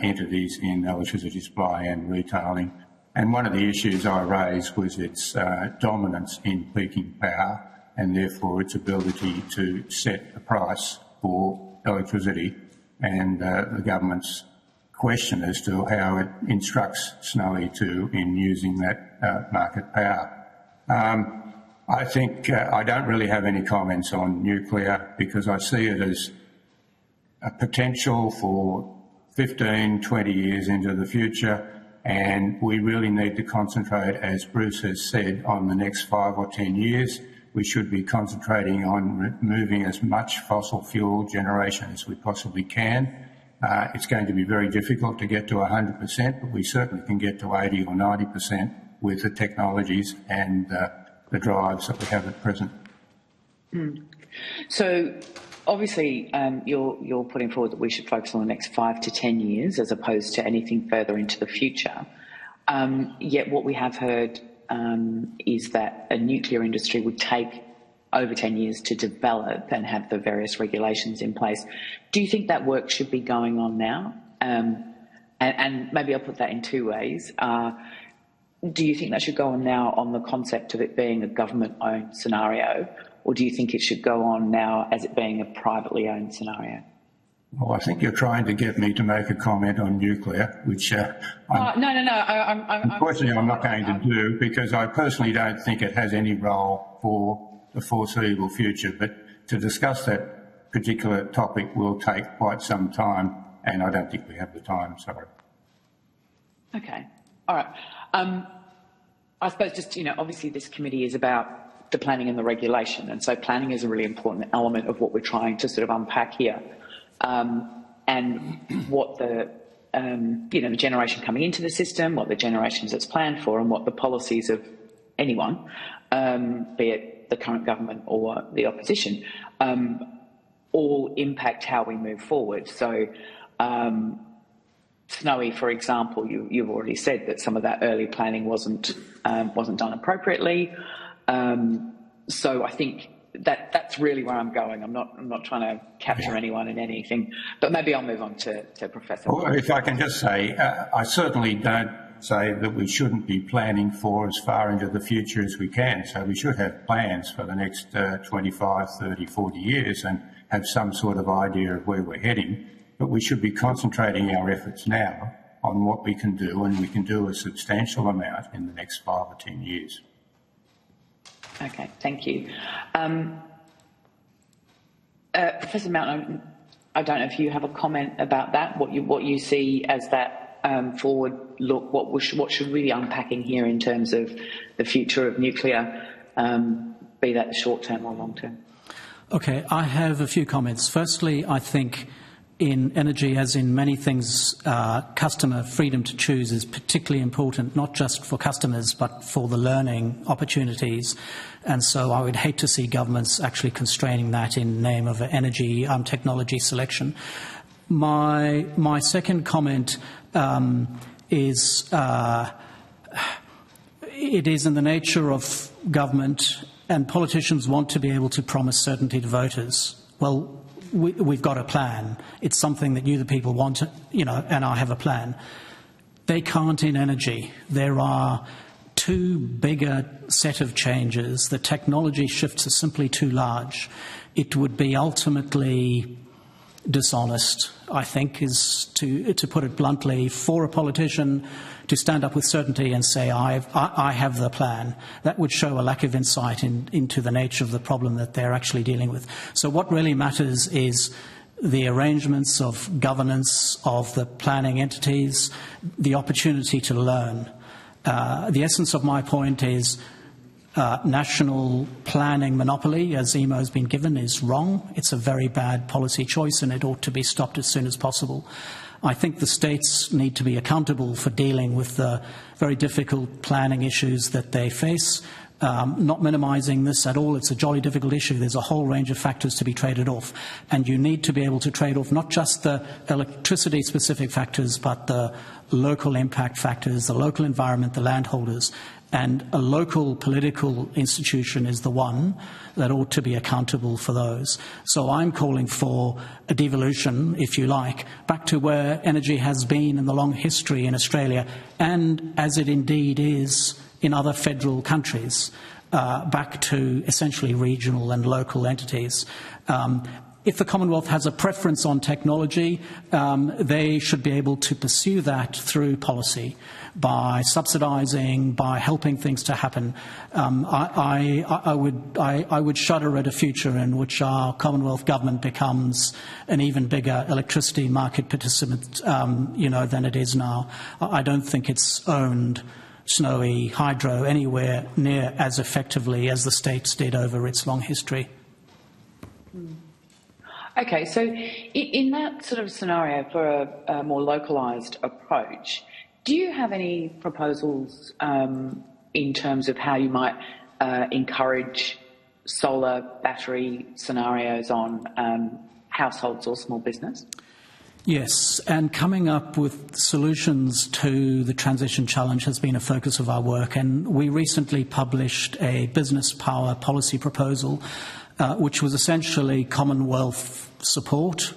entities in electricity supply and retailing. And one of the issues I raised was its dominance in peaking power, and therefore its ability to set a price for electricity, and the government's question as to how it instructs Snowy in using that market power. I think I don't really have any comments on nuclear, because I see it as a potential for 15, 20 years into the future, and we really need to concentrate, as Bruce has said, on the next 5 or 10 years. We should be concentrating on removing as much fossil fuel generation as we possibly can. It's going to be very difficult to get to 100%, but we certainly can get to 80 or 90% with the technologies and the drives that we have at present. So, obviously, you're putting forward that we should focus on the next 5 to 10 years as opposed to anything further into the future. Yet what we have heard is that a nuclear industry would take over 10 years to develop and have the various regulations in place. Do you think that work should be going on now? And maybe I'll put that in two ways. Do you think that should go on now on the concept of it being a government-owned scenario, or do you think it should go on now as it being a privately owned scenario? Well, I think you're trying to get me to make a comment on nuclear, which no. Unfortunately, I'm not going to do, because I personally don't think it has any role for the foreseeable future. But to discuss that particular topic will take quite some time, and I don't think we have the time. Sorry. Okay. All right. I suppose just, obviously this committee is about the planning and the regulation, and so planning is a really important element of what we're trying to sort of unpack here. And what the the generation coming into the system, what the generations it's planned for, and what the policies of anyone, be it the current government or the opposition, all impact how we move forward. So, Snowy, for example, you've already said that some of that early planning wasn't done appropriately. So I think that's really where I'm going. I'm not trying to capture anyone in anything, but maybe I'll move on to Professor. Well, if I can just say, I certainly don't say that we shouldn't be planning for as far into the future as we can. So we should have plans for the next 25, 30, 40 years and have some sort of idea of where we're heading. But we should be concentrating our efforts now on what we can do, and we can do a substantial amount in the next 5 or 10 years. Okay, thank you. Professor Mountain, I don't know if you have a comment about that, what you see as that forward look, what should we be unpacking here in terms of the future of nuclear, be that short term or long term? Okay, I have a few comments. Firstly, I think in energy, as in many things, customer freedom to choose is particularly important, not just for customers, but for the learning opportunities. And so I would hate to see governments actually constraining that in name of energy technology selection. My second comment is it is in the nature of government, and politicians want to be able to promise certainty to voters. Well, we've got a plan. It's something that you, the people, want, and I have a plan. They can't in energy. There are too bigger set of changes. The technology shifts are simply too large. It would be ultimately dishonest, I think, is to put it bluntly, for a politician to stand up with certainty and say, I have the plan. That would show a lack of insight into the nature of the problem that they're actually dealing with. So what really matters is the arrangements of governance of the planning entities, the opportunity to learn. The essence of my point is national planning monopoly, as EMO has been given, is wrong. It's a very bad policy choice and it ought to be stopped as soon as possible. I think the states need to be accountable for dealing with the very difficult planning issues that they face. Not minimising this at all, it's a jolly difficult issue. There's a whole range of factors to be traded off. And you need to be able to trade off not just the electricity-specific factors, but the local impact factors, the local environment, the landholders. And a local political institution is the one that ought to be accountable for those. So I'm calling for a devolution, if you like, back to where energy has been in the long history in Australia, and as it indeed is in other federal countries, back to essentially regional and local entities. If the Commonwealth has a preference on technology, they should be able to pursue that through policy, by subsidising, by helping things to happen. I would shudder at a future in which our Commonwealth government becomes an even bigger electricity market participant, than it is now. I don't think it's owned Snowy hydro anywhere near as effectively as the states did over its long history. Okay, so in that sort of scenario for a more localised approach, do you have any proposals in terms of how you might encourage solar battery scenarios on households or small business? Yes, and coming up with solutions to the transition challenge has been a focus of our work, and we recently published a business power policy proposal which was essentially Commonwealth support,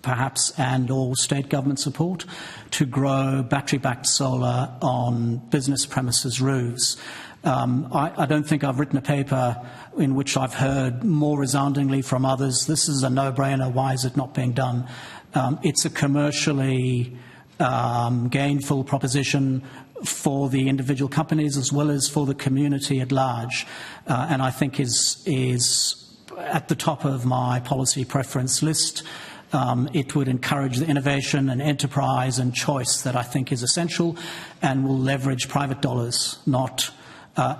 perhaps, and all state government support to grow battery-backed solar on business premises roofs. I don't think I've written a paper in which I've heard more resoundingly from others, this is a no-brainer, why is it not being done? It's a commercially gainful proposition for the individual companies as well as for the community at large, and I think is at the top of my policy preference list. It would encourage the innovation and enterprise and choice that I think is essential, and will leverage private dollars, not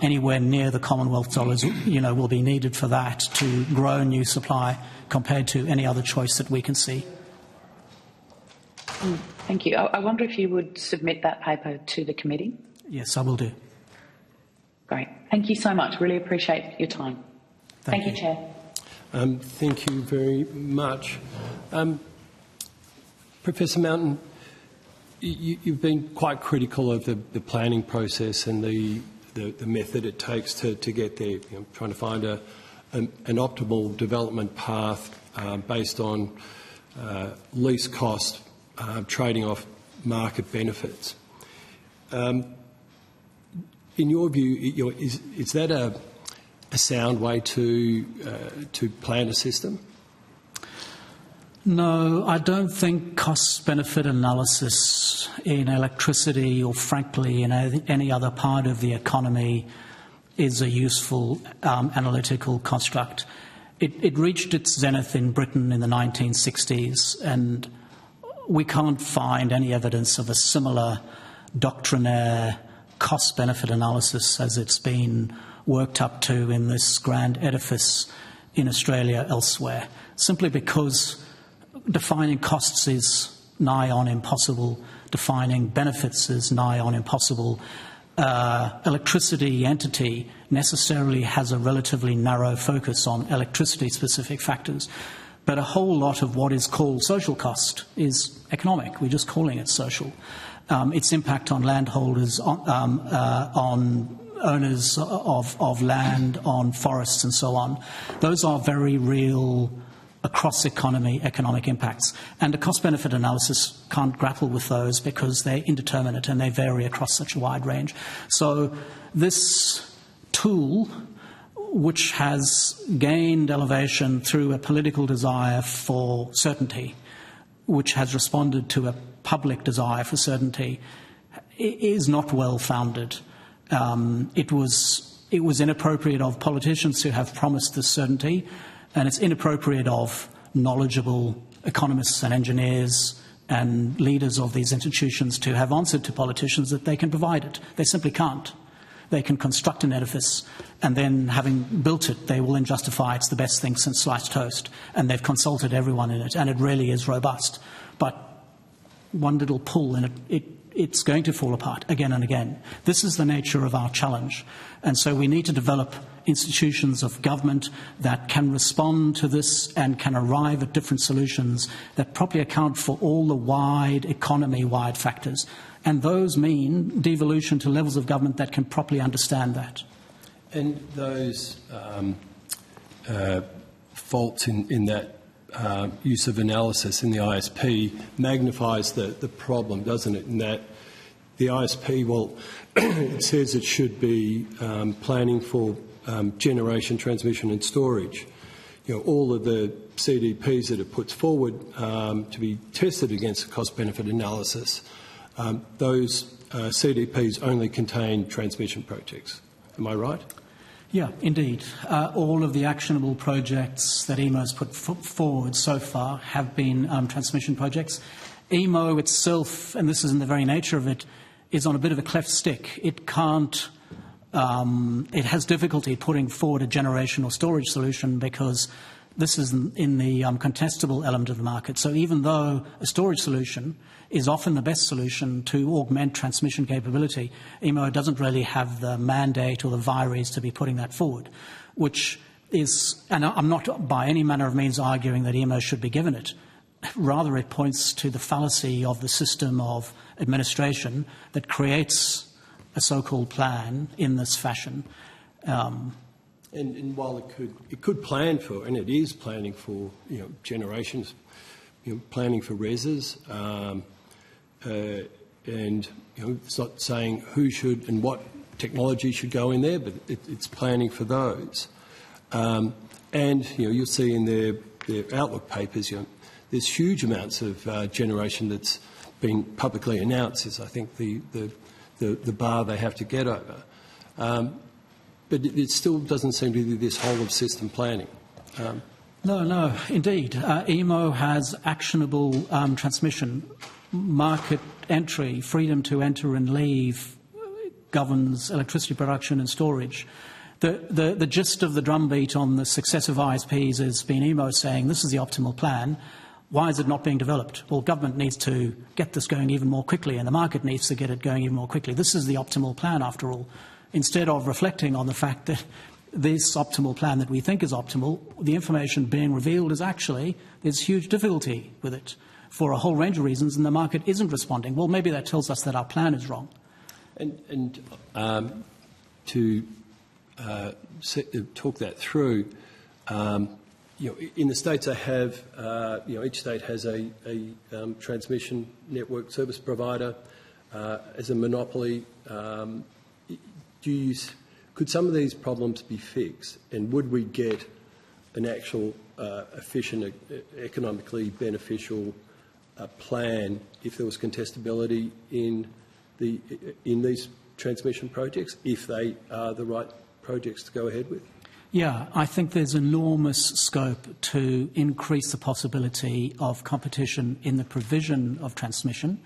anywhere near the Commonwealth dollars, will be needed for that to grow new supply compared to any other choice that we can see. Thank you. I wonder if you would submit that paper to the committee? Yes, I will do. Great. Thank you so much. Really appreciate your time. Thank you, Chair. Thank you very much. Professor Mountain, you've been quite critical of the planning process and the method it takes to get there, you know, trying to find an optimal development path based on least cost, trading off market benefits. In your view, is that a sound way to plan a system? No, I don't think cost-benefit analysis in electricity or, frankly, in any other part of the economy is a useful analytical construct. It reached its zenith in Britain in the 1960s, and we can't find any evidence of a similar doctrinaire cost-benefit analysis as it's been worked up to in this grand edifice in Australia elsewhere, simply because defining costs is nigh on impossible, defining benefits is nigh on impossible. Electricity entity necessarily has a relatively narrow focus on electricity-specific factors, but a whole lot of what is called social cost is economic. We're just calling it social. Its impact on landholders, on owners of land, on forests and so on, those are very real across-economy economic impacts. And a cost-benefit analysis can't grapple with those because they're indeterminate and they vary across such a wide range. So this tool, which has gained elevation through a political desire for certainty, which has responded to a public desire for certainty, is not well-founded. It was inappropriate of politicians who have promised this certainty, and it's inappropriate of knowledgeable economists and engineers and leaders of these institutions to have answered to politicians that they can provide it. They simply can't. They can construct an edifice, and then, having built it, they will then justify it's the best thing since sliced toast, and they've consulted everyone in it, and it really is robust. But one little pull and it's going to fall apart again and again. This is the nature of our challenge. And so we need to develop institutions of government that can respond to this and can arrive at different solutions that properly account for all the wide economy-wide factors. And those mean devolution to levels of government that can properly understand that. And those faults in that use of analysis in the ISP magnifies the problem, doesn't it? In that the ISP, well, it says it should be planning for generation, transmission and storage. You know, all of the CDPs that it puts forward to be tested against a cost-benefit analysis, those CDPs only contain transmission projects. Am I right? Yeah, indeed. All of the actionable projects that EMO has put forward so far have been transmission projects. EMO itself, and this is in the very nature of it, is on a bit of a cleft stick. It can't, it has difficulty putting forward a generation or storage solution because this is in the contestable element of the market. So even though a storage solution is often the best solution to augment transmission capability, EMO doesn't really have the mandate or the vires to be putting that forward, which is, and I'm not by any manner of means arguing that EMO should be given it. Rather, it points to the fallacy of the system of administration that creates a so-called plan in this fashion. And while it could plan for, and it is planning for, you know, generations, you know, planning for reses, and you know, it's not saying who should and what technology should go in there, but it's planning for those. And you know, you'll see in their outlook papers, you know, there's huge amounts of generation that's been publicly announced. Is I think the bar they have to get over. But it still doesn't seem to be this whole of system planning. No, indeed. EMO has actionable transmission, market entry, freedom to enter and leave, governs electricity production and storage. The gist of the drumbeat on the successive ISPs has been EMO saying this is the optimal plan. Why is it not being developed? Well, government needs to get this going even more quickly, and the market needs to get it going even more quickly. This is the optimal plan, after all. Instead of reflecting on the fact that this optimal plan that we think is optimal, the information being revealed is actually there's huge difficulty with it for a whole range of reasons, and the market isn't responding. Well, maybe that tells us that our plan is wrong. And to talk that through, in the states, I have, each state has a transmission network service provider as a monopoly. Could some of these problems be fixed, and would we get an actual efficient, economically beneficial plan if there was contestability in these transmission projects, if they are the right projects to go ahead with? Yeah, I think there's enormous scope to increase the possibility of competition in the provision of transmission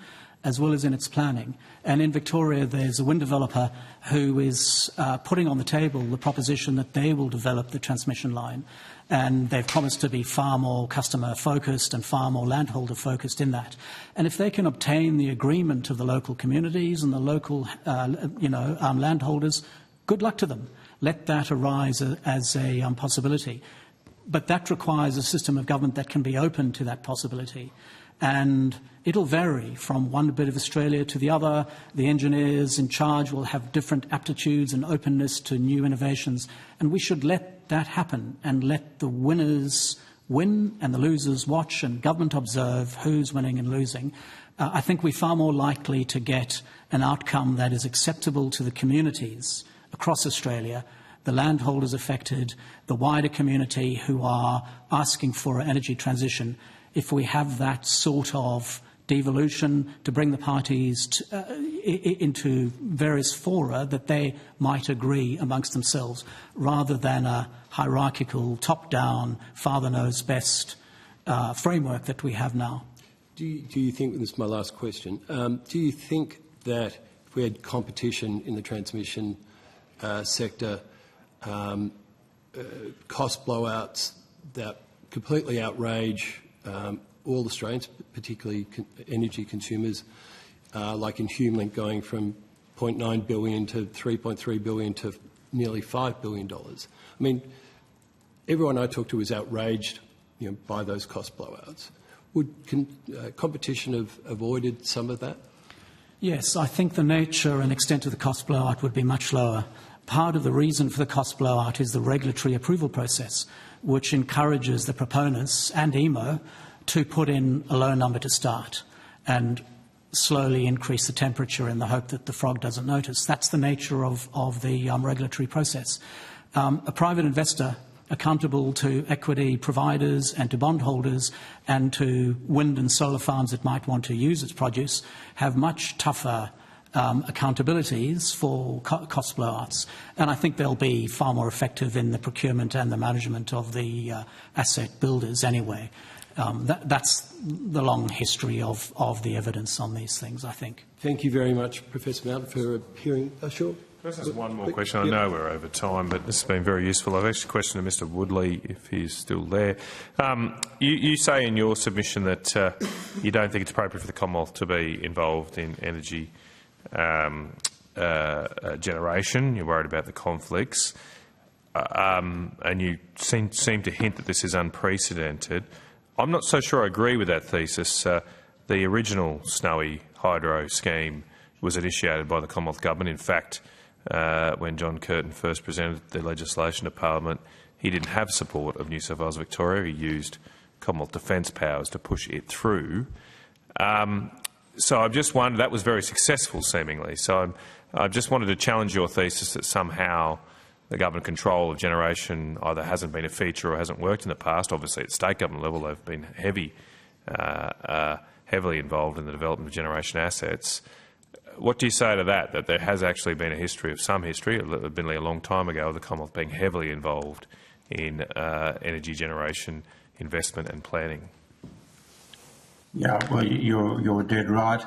as well as in its planning. And in Victoria, there's a wind developer who is putting on the table the proposition that they will develop the transmission line. And they've promised to be far more customer-focused and far more landholder-focused in that. And if they can obtain the agreement of the local communities and the local, landholders, good luck to them. Let that arise as a possibility. But that requires a system of government that can be open to that possibility. And it'll vary from one bit of Australia to the other. The engineers in charge will have different aptitudes and openness to new innovations. And we should let that happen and let the winners win and the losers watch and government observe who's winning and losing. I think we're far more likely to get an outcome that is acceptable to the communities across Australia, the landholders affected, the wider community who are asking for an energy transition, if we have that sort of devolution to bring the parties into various fora that they might agree amongst themselves, rather than a hierarchical, top-down, father knows best framework that we have now. Do you think, and this is my last question, do you think that if we had competition in the transmission sector, cost blowouts that completely outrage all Australians, particularly energy consumers, like in HumeLink going from $0.9 billion to $3.3 billion to nearly $5 billion. I mean, everyone I talk to is outraged, by those cost blowouts. Would competition have avoided some of that? Yes, I think the nature and extent of the cost blowout would be much lower. Part of the reason for the cost blowout is the regulatory approval process, which encourages the proponents and EMO to put in a low number to start and slowly increase the temperature in the hope that the frog doesn't notice. That's the nature of the regulatory process. A private investor accountable to equity providers and to bondholders and to wind and solar farms that might want to use its produce have much tougher accountabilities for cost blowouts. And I think they'll be far more effective in the procurement and the management of the asset builders anyway. That's the long history of the evidence on these things, I think. Thank you very much, Professor Mountain, for appearing. Sure. Can I ask one more question? I know we're over time, but this has been very useful. I've actually questioned Mr Woodley, if he's still there. You say in your submission that you don't think it's appropriate for the Commonwealth to be involved in energy generation. You're worried about the conflicts. And you seem to hint that this is unprecedented. I'm not so sure I agree with that thesis. The original Snowy Hydro scheme was initiated by the Commonwealth Government. In fact, when John Curtin first presented the legislation to Parliament, he didn't have support of New South Wales Victoria. He used Commonwealth defence powers to push it through. So I've just wondered, that was very successful seemingly. So I just wanted to challenge your thesis that somehow the government control of generation either hasn't been a feature or hasn't worked in the past. Obviously at state government level they've been heavily involved in the development of generation assets. What do you say to that, that there has actually been a history, admittedly a long time ago, of the Commonwealth being heavily involved in energy generation investment and planning? Yeah, well, you're dead right.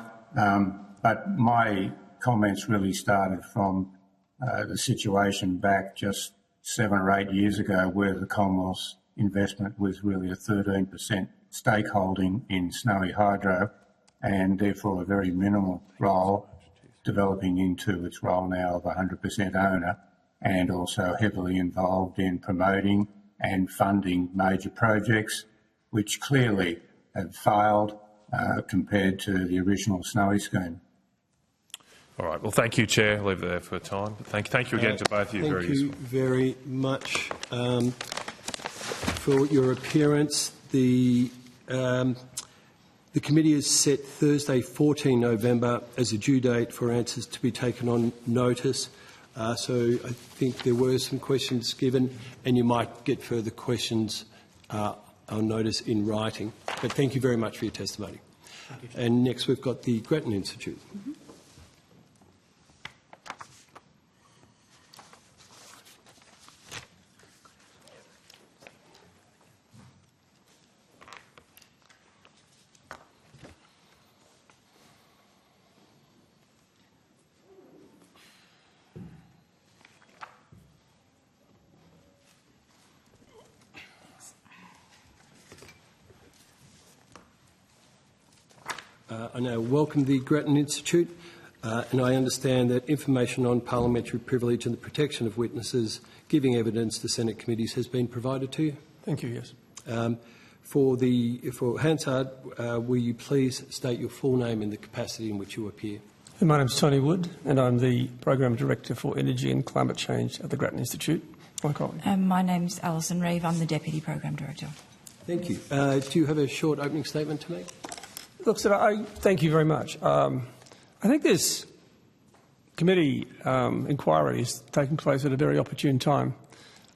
But my comments really started from the situation back just 7 or 8 years ago, where the Commonwealth's investment was really a 13% stakeholding in Snowy Hydro and therefore a very minimal role, developing into its role now of 100% owner, and also heavily involved in promoting and funding major projects which clearly have failed compared to the original Snowy scheme. All right. Well, thank you, Chair. I'll leave it there for time. But thank you again to both of you. Thank you very much for your appearance. The committee has set Thursday, 14 November, as a due date for answers to be taken on notice. So I think there were some questions given, and you might get further questions on notice in writing. But thank you very much for your testimony. And next we've got the Grattan Institute. I now welcome the Grattan Institute, and I understand that information on parliamentary privilege and the protection of witnesses giving evidence to Senate committees has been provided to you. Thank you, yes. For Hansard, will you please state your full name and the capacity in which you appear? My name's Tony Wood, and I'm the Program Director for Energy and Climate Change at the Grattan Institute. My name's Alison Reeve. I'm the Deputy Program Director. Thank you. Do you have a short opening statement to make? Look, sir, I thank you very much. I think this committee inquiry is taking place at a very opportune time.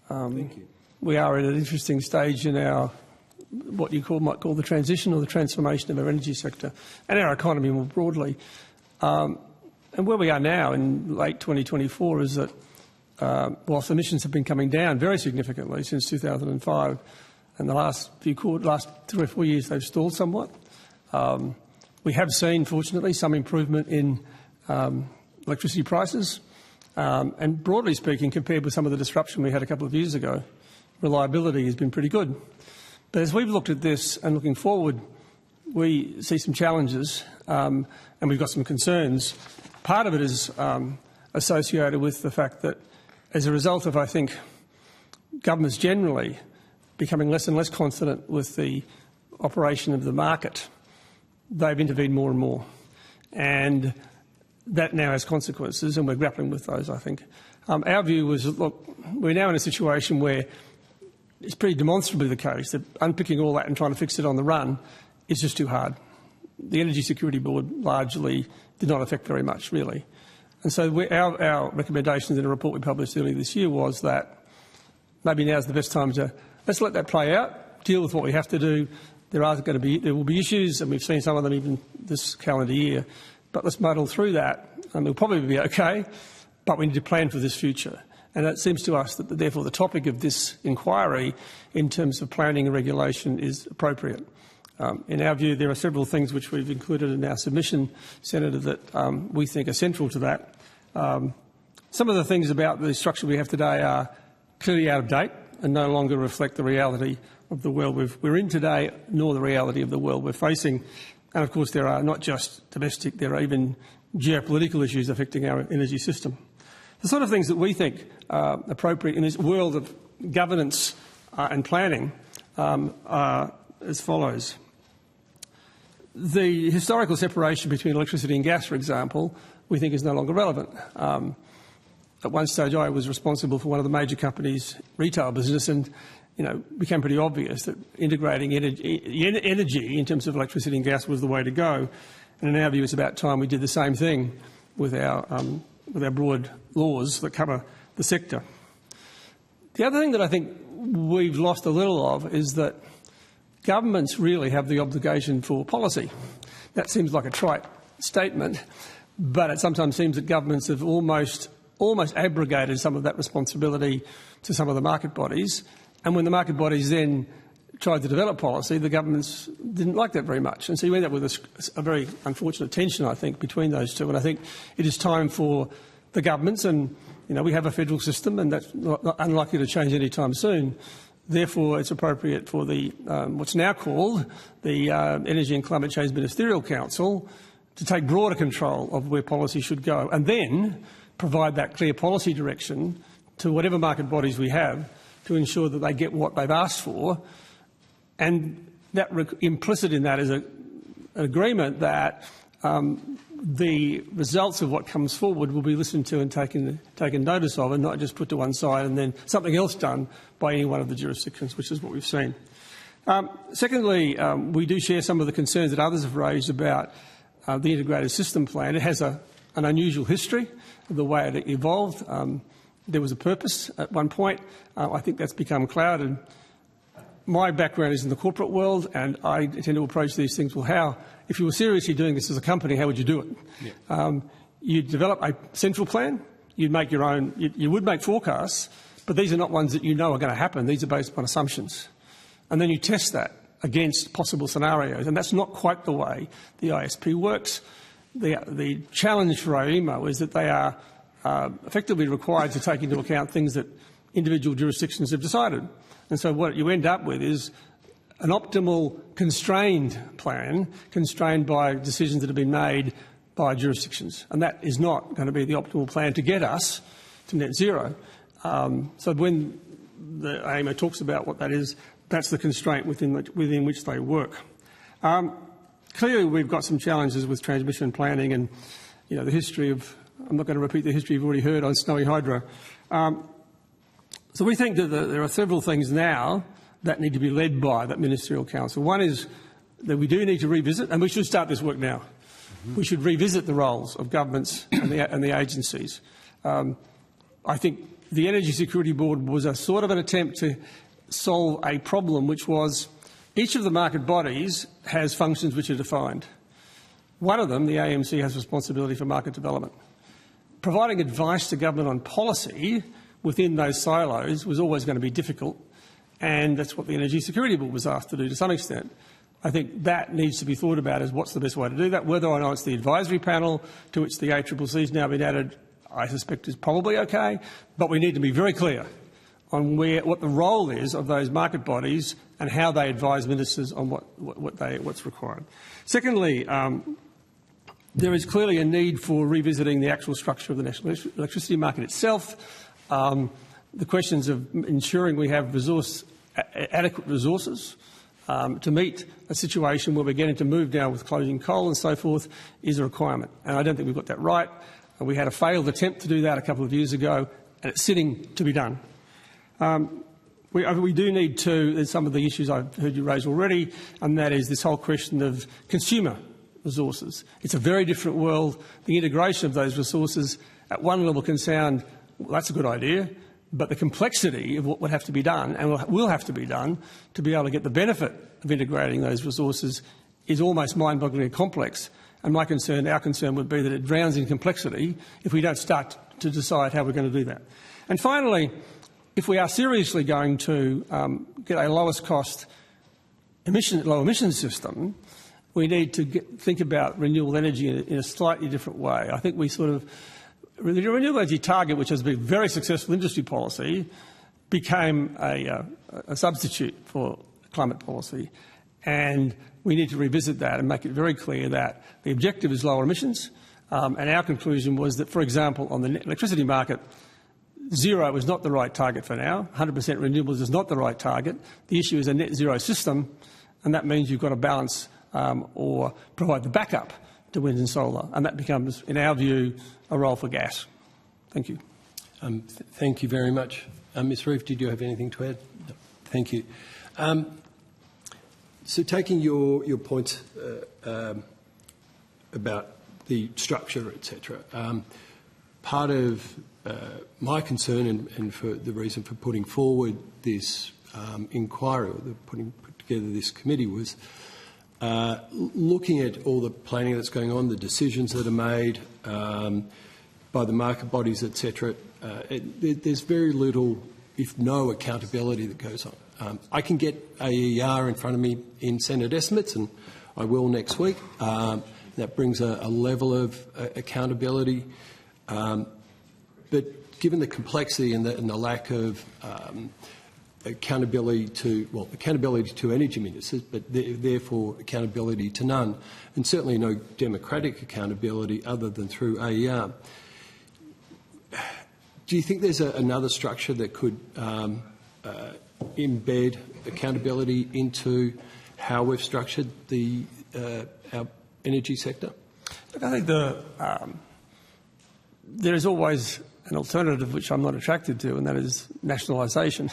Thank you. We are at an interesting stage in our what you might call the transition or the transformation of our energy sector and our economy more broadly. And where we are now in late 2024 is that whilst emissions have been coming down very significantly since 2005, and the last 3 or 4 years they've stalled somewhat. We have seen, fortunately, some improvement in electricity prices, and broadly speaking, compared with some of the disruption we had a couple of years ago, reliability has been pretty good. But as we've looked at this and looking forward, we see some challenges and we've got some concerns. Part of it is associated with the fact that as a result of, I think, governments generally becoming less and less confident with the operation of the market, they've intervened more and more. And that now has consequences, and we're grappling with those, I think. Our view was, look, we're now in a situation where it's pretty demonstrably the case that unpicking all that and trying to fix it on the run is just too hard. The Energy Security Board largely did not affect very much, really. And so our recommendations in a report we published earlier this year was that maybe now's the best time to let's let that play out, deal with what we have to do. There will be issues, and we've seen some of them even this calendar year. But let's muddle through that, and it'll probably be okay. But we need to plan for this future, and it seems to us that therefore the topic of this inquiry, in terms of planning and regulation, is appropriate. In our view, there are several things which we've included in our submission, Senator, that we think are central to that. Some of the things about the structure we have today are clearly out of date and no longer reflect the reality of the world we're in today, nor the reality of the world we're facing. And of course, there are not just domestic, there are even geopolitical issues affecting our energy system. The sort of things that we think are appropriate in this world of governance and planning are as follows. The historical separation between electricity and gas, for example, we think is no longer relevant. At one stage, I was responsible for one of the major companies' retail business, and became pretty obvious that integrating energy in terms of electricity and gas was the way to go. And in our view, it's about time we did the same thing with our broad laws that cover the sector. The other thing that I think we've lost a little of is that governments really have the obligation for policy. That seems like a trite statement, but it sometimes seems that governments have almost abrogated some of that responsibility to some of the market bodies. And when the market bodies then tried to develop policy, the governments didn't like that very much. And so you end up with a very unfortunate tension, I think, between those two. And I think it is time for the governments, and we have a federal system, and that's not unlikely to change any time soon, Therefore, it's appropriate for the what's now called the Energy and Climate Change Ministerial Council to take broader control of where policy should go, and then provide that clear policy direction to whatever market bodies we have to ensure that they get what they've asked for. And that implicit in that is an agreement that the results of what comes forward will be listened to and taken notice of, and not just put to one side and then something else done by any one of the jurisdictions, which is what we've seen. Secondly, we do share some of the concerns that others have raised about the integrated system plan. It has an unusual history of the way it evolved. There was a purpose at one point. I think that's become clouded. My background is in the corporate world, and I tend to approach these things, well, if you were seriously doing this as a company, how would you do it? Yeah. You'd develop a central plan, you'd make your own, you would make forecasts, but these are not ones that you know are going to happen. These are based upon assumptions. And then you test that against possible scenarios, and that's not quite the way the ISP works. The challenge for AEMO is that they are effectively required to take into account things that individual jurisdictions have decided. And so what you end up with is an optimal constrained plan, constrained by decisions that have been made by jurisdictions. And that is not going to be the optimal plan to get us to net zero. So when the AEMO talks about what that is, that's the constraint within which they work. Clearly, we've got some challenges with transmission planning and, the history of, I'm not going to repeat the history you've already heard on Snowy Hydro. So we think that there are several things now that need to be led by that Ministerial Council. One is that we do need to revisit, and we should start this work now. We should revisit the roles of governments and the agencies. I think the Energy Security Board was a sort of an attempt to solve a problem, which was each of the market bodies has functions which are defined. One of them, the AMC, has responsibility for market development. Providing advice to government on policy within those silos was always going to be difficult, and that's what the Energy Security Board was asked to do to some extent. I think that needs to be thought about as what's the best way to do that. Whether or not it's the advisory panel to which the ACCC has now been added, I suspect is probably okay, but we need to be very clear on what the role is of those market bodies and how they advise ministers on what's required. Secondly, there is clearly a need for revisiting the actual structure of the national electricity market itself. The questions of ensuring we have adequate resources to meet a situation where we're getting to move down with closing coal and so forth is a requirement. And I don't think we've got that right. We had a failed attempt to do that a couple of years ago, and it's sitting to be done. We do need to, there's some of the issues I've heard you raise already, and that is this whole question of consumer resources. It's a very different world. The integration of those resources at one level can sound, well, that's a good idea, but the complexity of what would have to be done and will have to be done to be able to get the benefit of integrating those resources is almost mind-bogglingly complex. And our concern would be that it drowns in complexity if we don't start to decide how we're going to do that. And finally, if we are seriously going to get a lowest cost low emission system, we need to think about renewable energy in a slightly different way. I think the renewable energy target, which has been very successful industry policy, became a substitute for climate policy. And we need to revisit that and make it very clear that the objective is lower emissions. And our conclusion was that, for example, on the electricity market, zero is not the right target for now. 100% renewables is not the right target. The issue is a net zero system, and that means you've got to balance or provide the backup to wind and solar. And that becomes, in our view, a role for gas. Thank you. Thank you very much. Ms Reeve, did you have anything to add? No. Thank you. So taking your points about the structure, etc., part of my concern and for the reason for putting forward this inquiry, or put together this committee, was looking at all the planning that's going on, the decisions that are made by the market bodies, etc. There's very little, if no, accountability that goes on. I can get AER in front of me in Senate estimates, and I will next week. That brings a level of accountability. But given the complexity and the lack of accountability to energy ministers, but therefore accountability to none, and certainly no democratic accountability other than through AER. Do you think there's another structure that could embed accountability into how we've structured our energy sector? Look, I think there is always an alternative which I'm not attracted to, and that is nationalisation.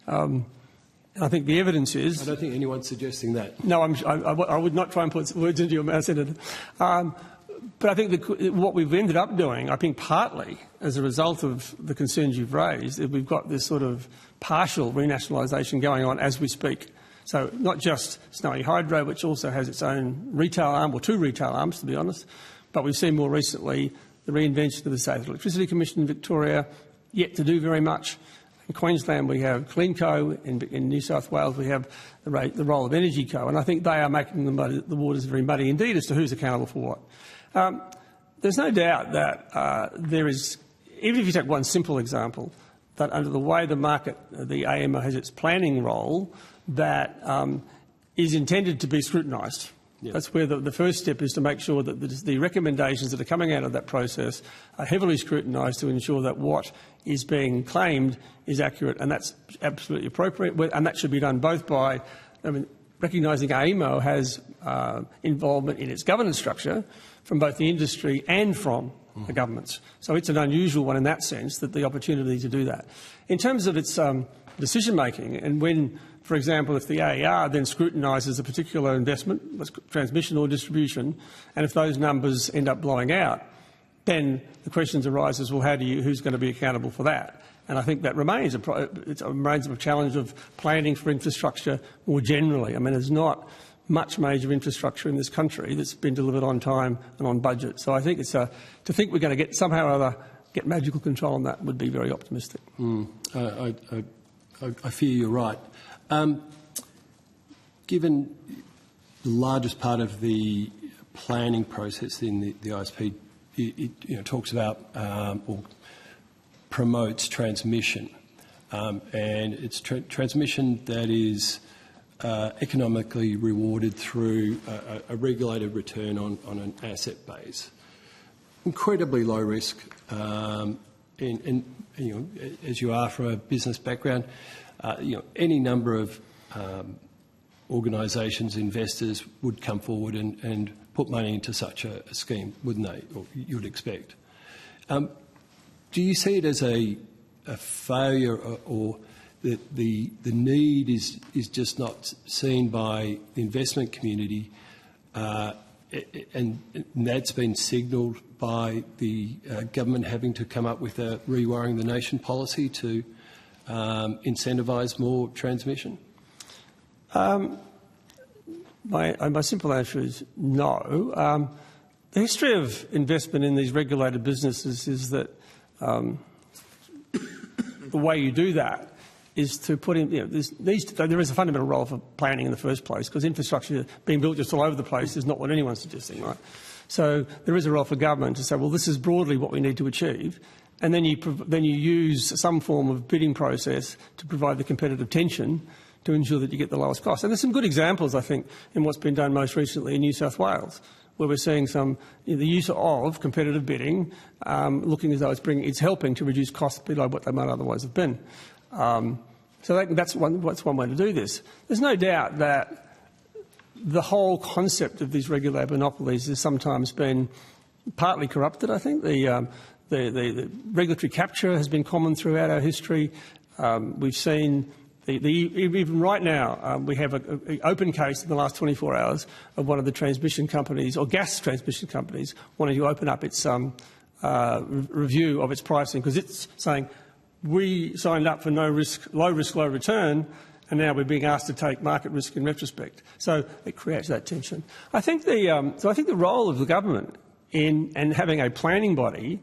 I think the evidence is... I don't think anyone's suggesting that. No, I would not try and put words into your mouth, Senator. But I think what we've ended up doing, I think partly as a result of the concerns you've raised, is we've got this sort of partial renationalisation going on as we speak. So not just Snowy Hydro, which also has its own retail arm, or two retail arms, to be honest, but we've seen more recently the reinvention of the State Electricity Commission in Victoria, yet to do very much. In Queensland we have CleanCo, in New South Wales we have the role of EnergyCo, and I think they are making the waters very muddy indeed as to who's accountable for what. There's no doubt that there is, even if you take one simple example, that under the way the market, the AEMO has its planning role, that is intended to be scrutinised. Yep. That's where the first step is to make sure that the recommendations that are coming out of that process are heavily scrutinised to ensure that what is being claimed is accurate, and that's absolutely appropriate. And that should be done both by recognising AEMO has involvement in its governance structure from both the industry and from the governments. So it's an unusual one in that sense, that the opportunity to do that. In terms of its decision-making, and when, for example, if the AER then scrutinises a particular investment, transmission or distribution, and if those numbers end up blowing out, then the questions arises, well, who's going to be accountable for that? And I think that remains a challenge of planning for infrastructure more generally. I mean, there's not much major infrastructure in this country that's been delivered on time and on budget. So I think to think we're going to somehow or other get magical control on that would be very optimistic. I fear you're right. Given the largest part of the planning process in the ISP, it talks about or promotes transmission, and it's transmission that is economically rewarded through a regulated return on an asset base. Incredibly low risk, and as you are from a business background, any number of organisations, investors would come forward and put money into such a scheme, wouldn't they? Or you would expect. Do you see it as a failure, or that the need is just not seen by the investment community, and that's been signalled by the government having to come up with a rewiring the nation policy to incentivise more transmission? My simple answer is no. The history of investment in these regulated businesses is that the way you do that is to put in, there is a fundamental role for planning in the first place, because infrastructure being built just all over the place is not what anyone's suggesting, right? So there is a role for government to say, well, this is broadly what we need to achieve, and then you use some form of bidding process to provide the competitive tension to ensure that you get the lowest cost. And there's some good examples, I think, in what's been done most recently in New South Wales, where we're seeing the use of competitive bidding, looking as though it's helping to reduce costs below what they might otherwise have been. So that's one way to do this. There's no doubt that the whole concept of these regulated monopolies has sometimes been partly corrupted, I think. The regulatory capture has been common throughout our history. We've seen, even right now, we have an open case in the last 24 hours of one of the transmission companies, or gas transmission companies, wanting to open up its review of its pricing, because it's saying, we signed up for low risk, low return, and now we're being asked to take market risk in retrospect. So it creates that tension. I think the role of the government in having a planning body,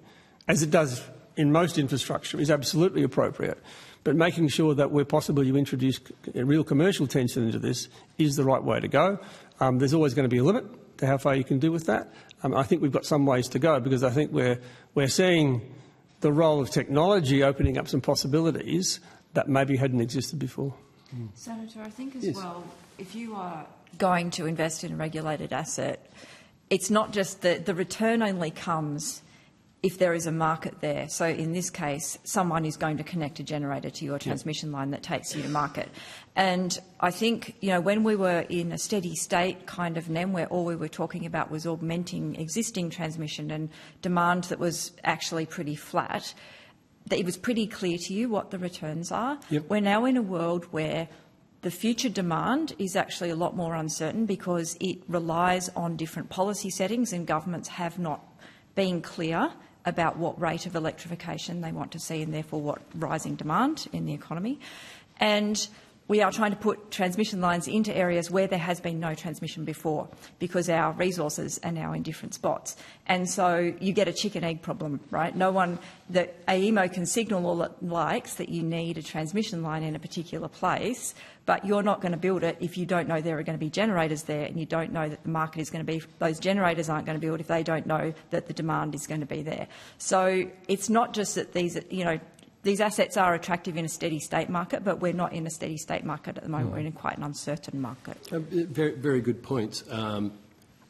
as it does in most infrastructure, is absolutely appropriate. But making sure that where possible you introduce a real commercial tension into this is the right way to go. There's always going to be a limit to how far you can do with that. I think we've got some ways to go, because I think we're seeing the role of technology opening up some possibilities that maybe hadn't existed before. Senator, I think as well, if you are going to invest in a regulated asset, it's not just the return only comes if there is a market there. So in this case, someone is going to connect a generator to your transmission line that takes you to market. And I think, you know, when we were in a steady state kind of NEM where all we were talking about was augmenting existing transmission and demand that was actually pretty flat, it was pretty clear to you what the returns are. Yep. We're now in a world where the future demand is actually a lot more uncertain because it relies on different policy settings, and governments have not been clear about what rate of electrification they want to see and therefore what rising demand in the economy. And we are trying to put transmission lines into areas where there has been no transmission before because our resources are now in different spots. And so you get a chicken-egg problem, right? No one, the AEMO can signal all it likes that you need a transmission line in a particular place, but you're not going to build it if you don't know there are going to be generators there and you don't know that the market is going to be, those generators aren't going to build if they don't know that the demand is going to be there. So it's not just that these, you know, these assets are attractive in a steady state market, but we're not in a steady state market at the moment. We're in quite an uncertain market. Very, very good points. But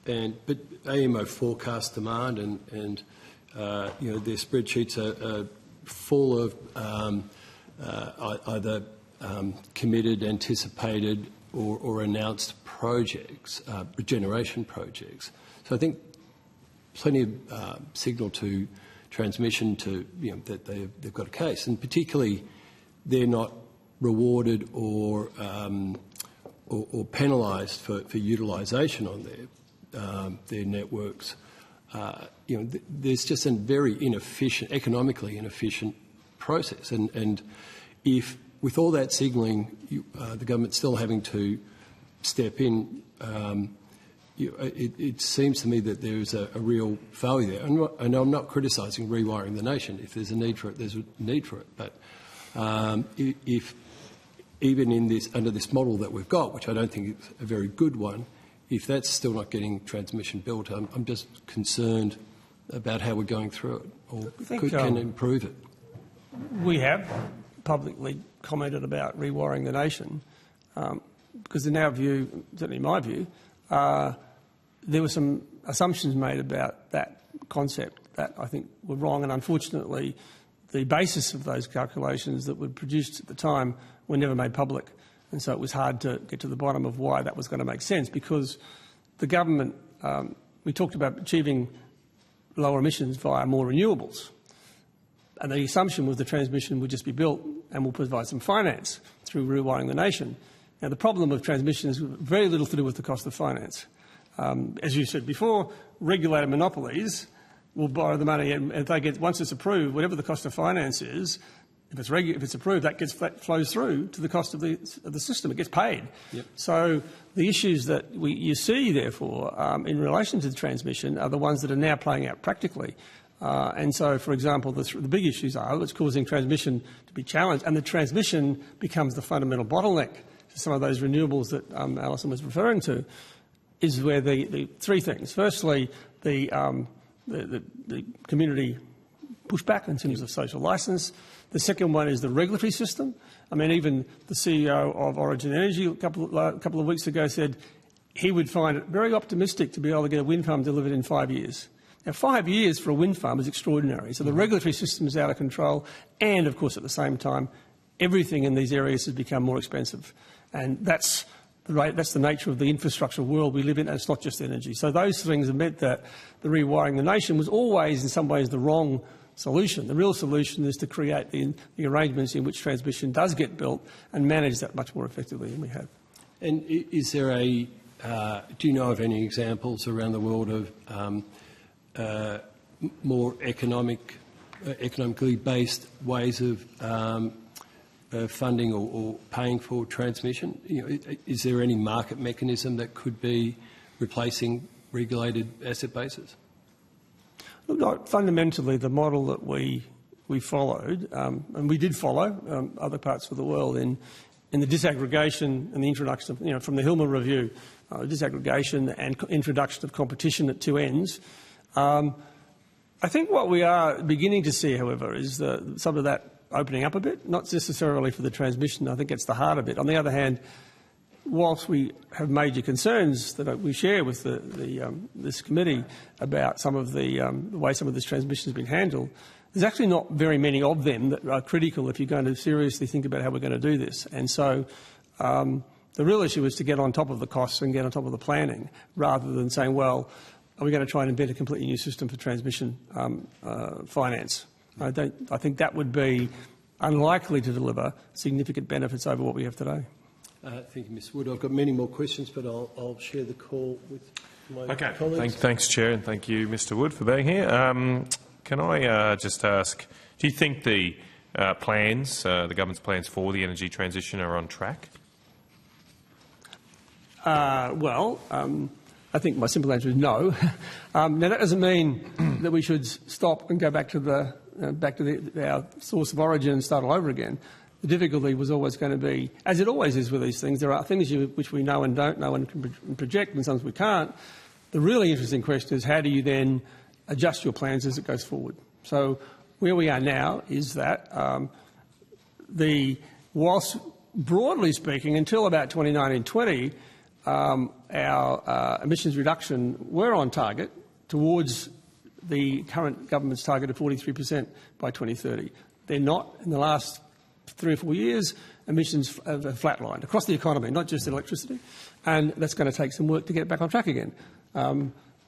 AEMO forecast demand, and you know, their spreadsheets are full of either committed, anticipated, or announced projects, regeneration projects. So I think plenty of signal to transmission to, you know, that they've got a case, and particularly they're not rewarded or penalised for utilisation on their networks. You know, there's just a very inefficient, economically inefficient process, and if with all that signalling, the government's still having to step in. It seems to me that there is a real failure there. And I'm not criticising rewiring the nation. If there's a need for it, there's a need for it. But if even in this, under this model that we've got, which I don't think is a very good one, if that's still not getting transmission built, I'm just concerned about how we're going through it or can improve it. We have publicly commented about rewiring the nation because in our view, certainly my view, there were some assumptions made about that concept that I think were wrong, and unfortunately the basis of those calculations that were produced at the time were never made public, and so it was hard to get to the bottom of why that was going to make sense, because the government, we talked about achieving lower emissions via more renewables, and the assumption was the transmission would just be built and will provide some finance through rewiring the nation. Now, the problem of transmission is very little to do with the cost of finance. As you said before, regulated monopolies will borrow the money, and if they get, once it's approved, whatever the cost of finance is, if it's approved, that flows through to the cost of the system. It gets paid. Yep. So the issues that you see, therefore, in relation to the transmission are the ones that are now playing out practically. And so, for example, the big issues are it's causing transmission to be challenged, and the transmission becomes the fundamental bottleneck. Some of those renewables that Alison was referring to is where the three things. Firstly, the community pushback in terms of social licence. The second one is the regulatory system. I mean, even the CEO of Origin Energy a couple of weeks ago said he would find it very optimistic to be able to get a wind farm delivered in 5 years. Now, 5 years for a wind farm is extraordinary. So the regulatory system is out of control, and, of course, at the same time, everything in these areas has become more expensive. And that's the nature of the infrastructure world we live in, and it's not just energy. So those things have meant that the rewiring the nation was always, in some ways, the wrong solution. The real solution is to create the arrangements in which transmission does get built and manage that much more effectively than we have. And is there do you know of any examples around the world of more economically based ways of funding or paying for transmission? You know, is there any market mechanism that could be replacing regulated asset bases? Look, fundamentally, the model that we followed, and we did follow other parts of the world in the disaggregation and the introduction of, from the Hillman Review, disaggregation and introduction of competition at two ends. I think what we are beginning to see, however, is some of that opening up a bit, not necessarily for the transmission. I think it's the harder bit. On the other hand, whilst we have major concerns that we share with this committee about some of the way some of this transmission has been handled, there's actually not very many of them that are critical if you're going to seriously think about how we're going to do this. And so the real issue is to get on top of the costs and get on top of the planning, rather than saying, well, are we going to try and invent a completely new system for transmission finance? I think that would be unlikely to deliver significant benefits over what we have today. Thank you, Ms Wood. I've got many more questions, but I'll share the call with my colleagues. Thanks, Chair, and thank you, Mr Wood, for being here. Can I just ask, do you think the plans, the government's plans for the energy transition are on track? I think my simple answer is no. Now, that doesn't mean that we should stop and go back to our source of origin and start all over again. The difficulty was always going to be, as it always is with these things, there are things which we know and don't know and can project, and some we can't. The really interesting question is, how do you then adjust your plans as it goes forward? So where we are now is that whilst broadly speaking, until about 2019-20, our emissions reduction were on target towards the current government's target of 43% by 2030. They're not. In the last 3 or 4 years, emissions have flatlined across the economy, not just in electricity, and that's going to take some work to get back on track again.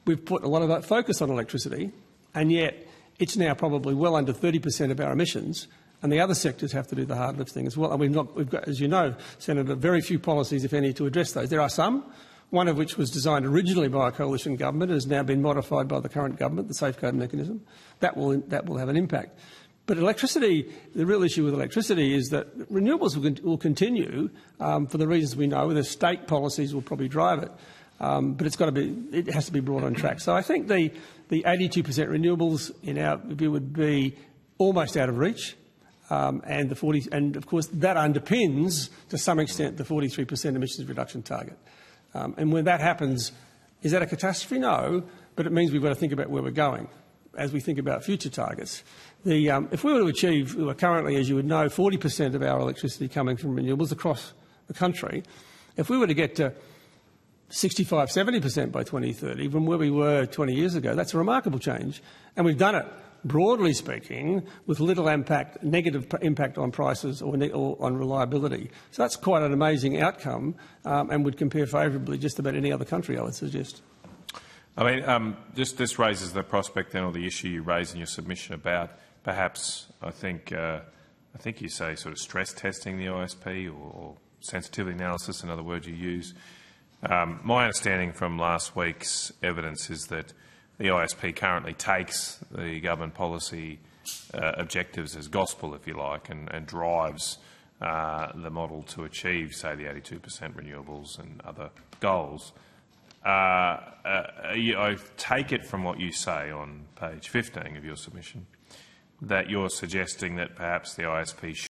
We've put a lot of that focus on electricity, and yet it's now probably well under 30% of our emissions, and the other sectors have to do the hard lifting as well. And we've got, as you know, Senator, very few policies, if any, to address those. There are some, one of which was designed originally by a coalition government and has now been modified by the current government, the safeguard mechanism. That will have an impact. But electricity, the real issue with electricity is that renewables will continue for the reasons we know. The state policies will probably drive it, but it has to be brought on track. So I think the 82% renewables, in our view, would be almost out of reach, and of course that underpins to some extent the 43% emissions reduction target. And when that happens, is that a catastrophe? No, but it means we've got to think about where we're going as we think about future targets. If we were to achieve, we are currently, as you would know, 40% of our electricity coming from renewables across the country. If we were to get to 65, 70% by 2030, from where we were 20 years ago, that's a remarkable change. And we've done it, broadly speaking, with little negative impact on prices or on reliability. So that's quite an amazing outcome, and would compare favourably just about any other country, I would suggest. I mean, this raises the prospect then, or the issue you raise in your submission about perhaps, I think you say sort of stress testing the ISP or sensitivity analysis, in other words you use. My understanding from last week's evidence is that the ISP currently takes the government policy objectives as gospel, if you like, and drives the model to achieve, say, the 82% renewables and other goals. I take it from what you say on page 15 of your submission that you're suggesting that perhaps the ISP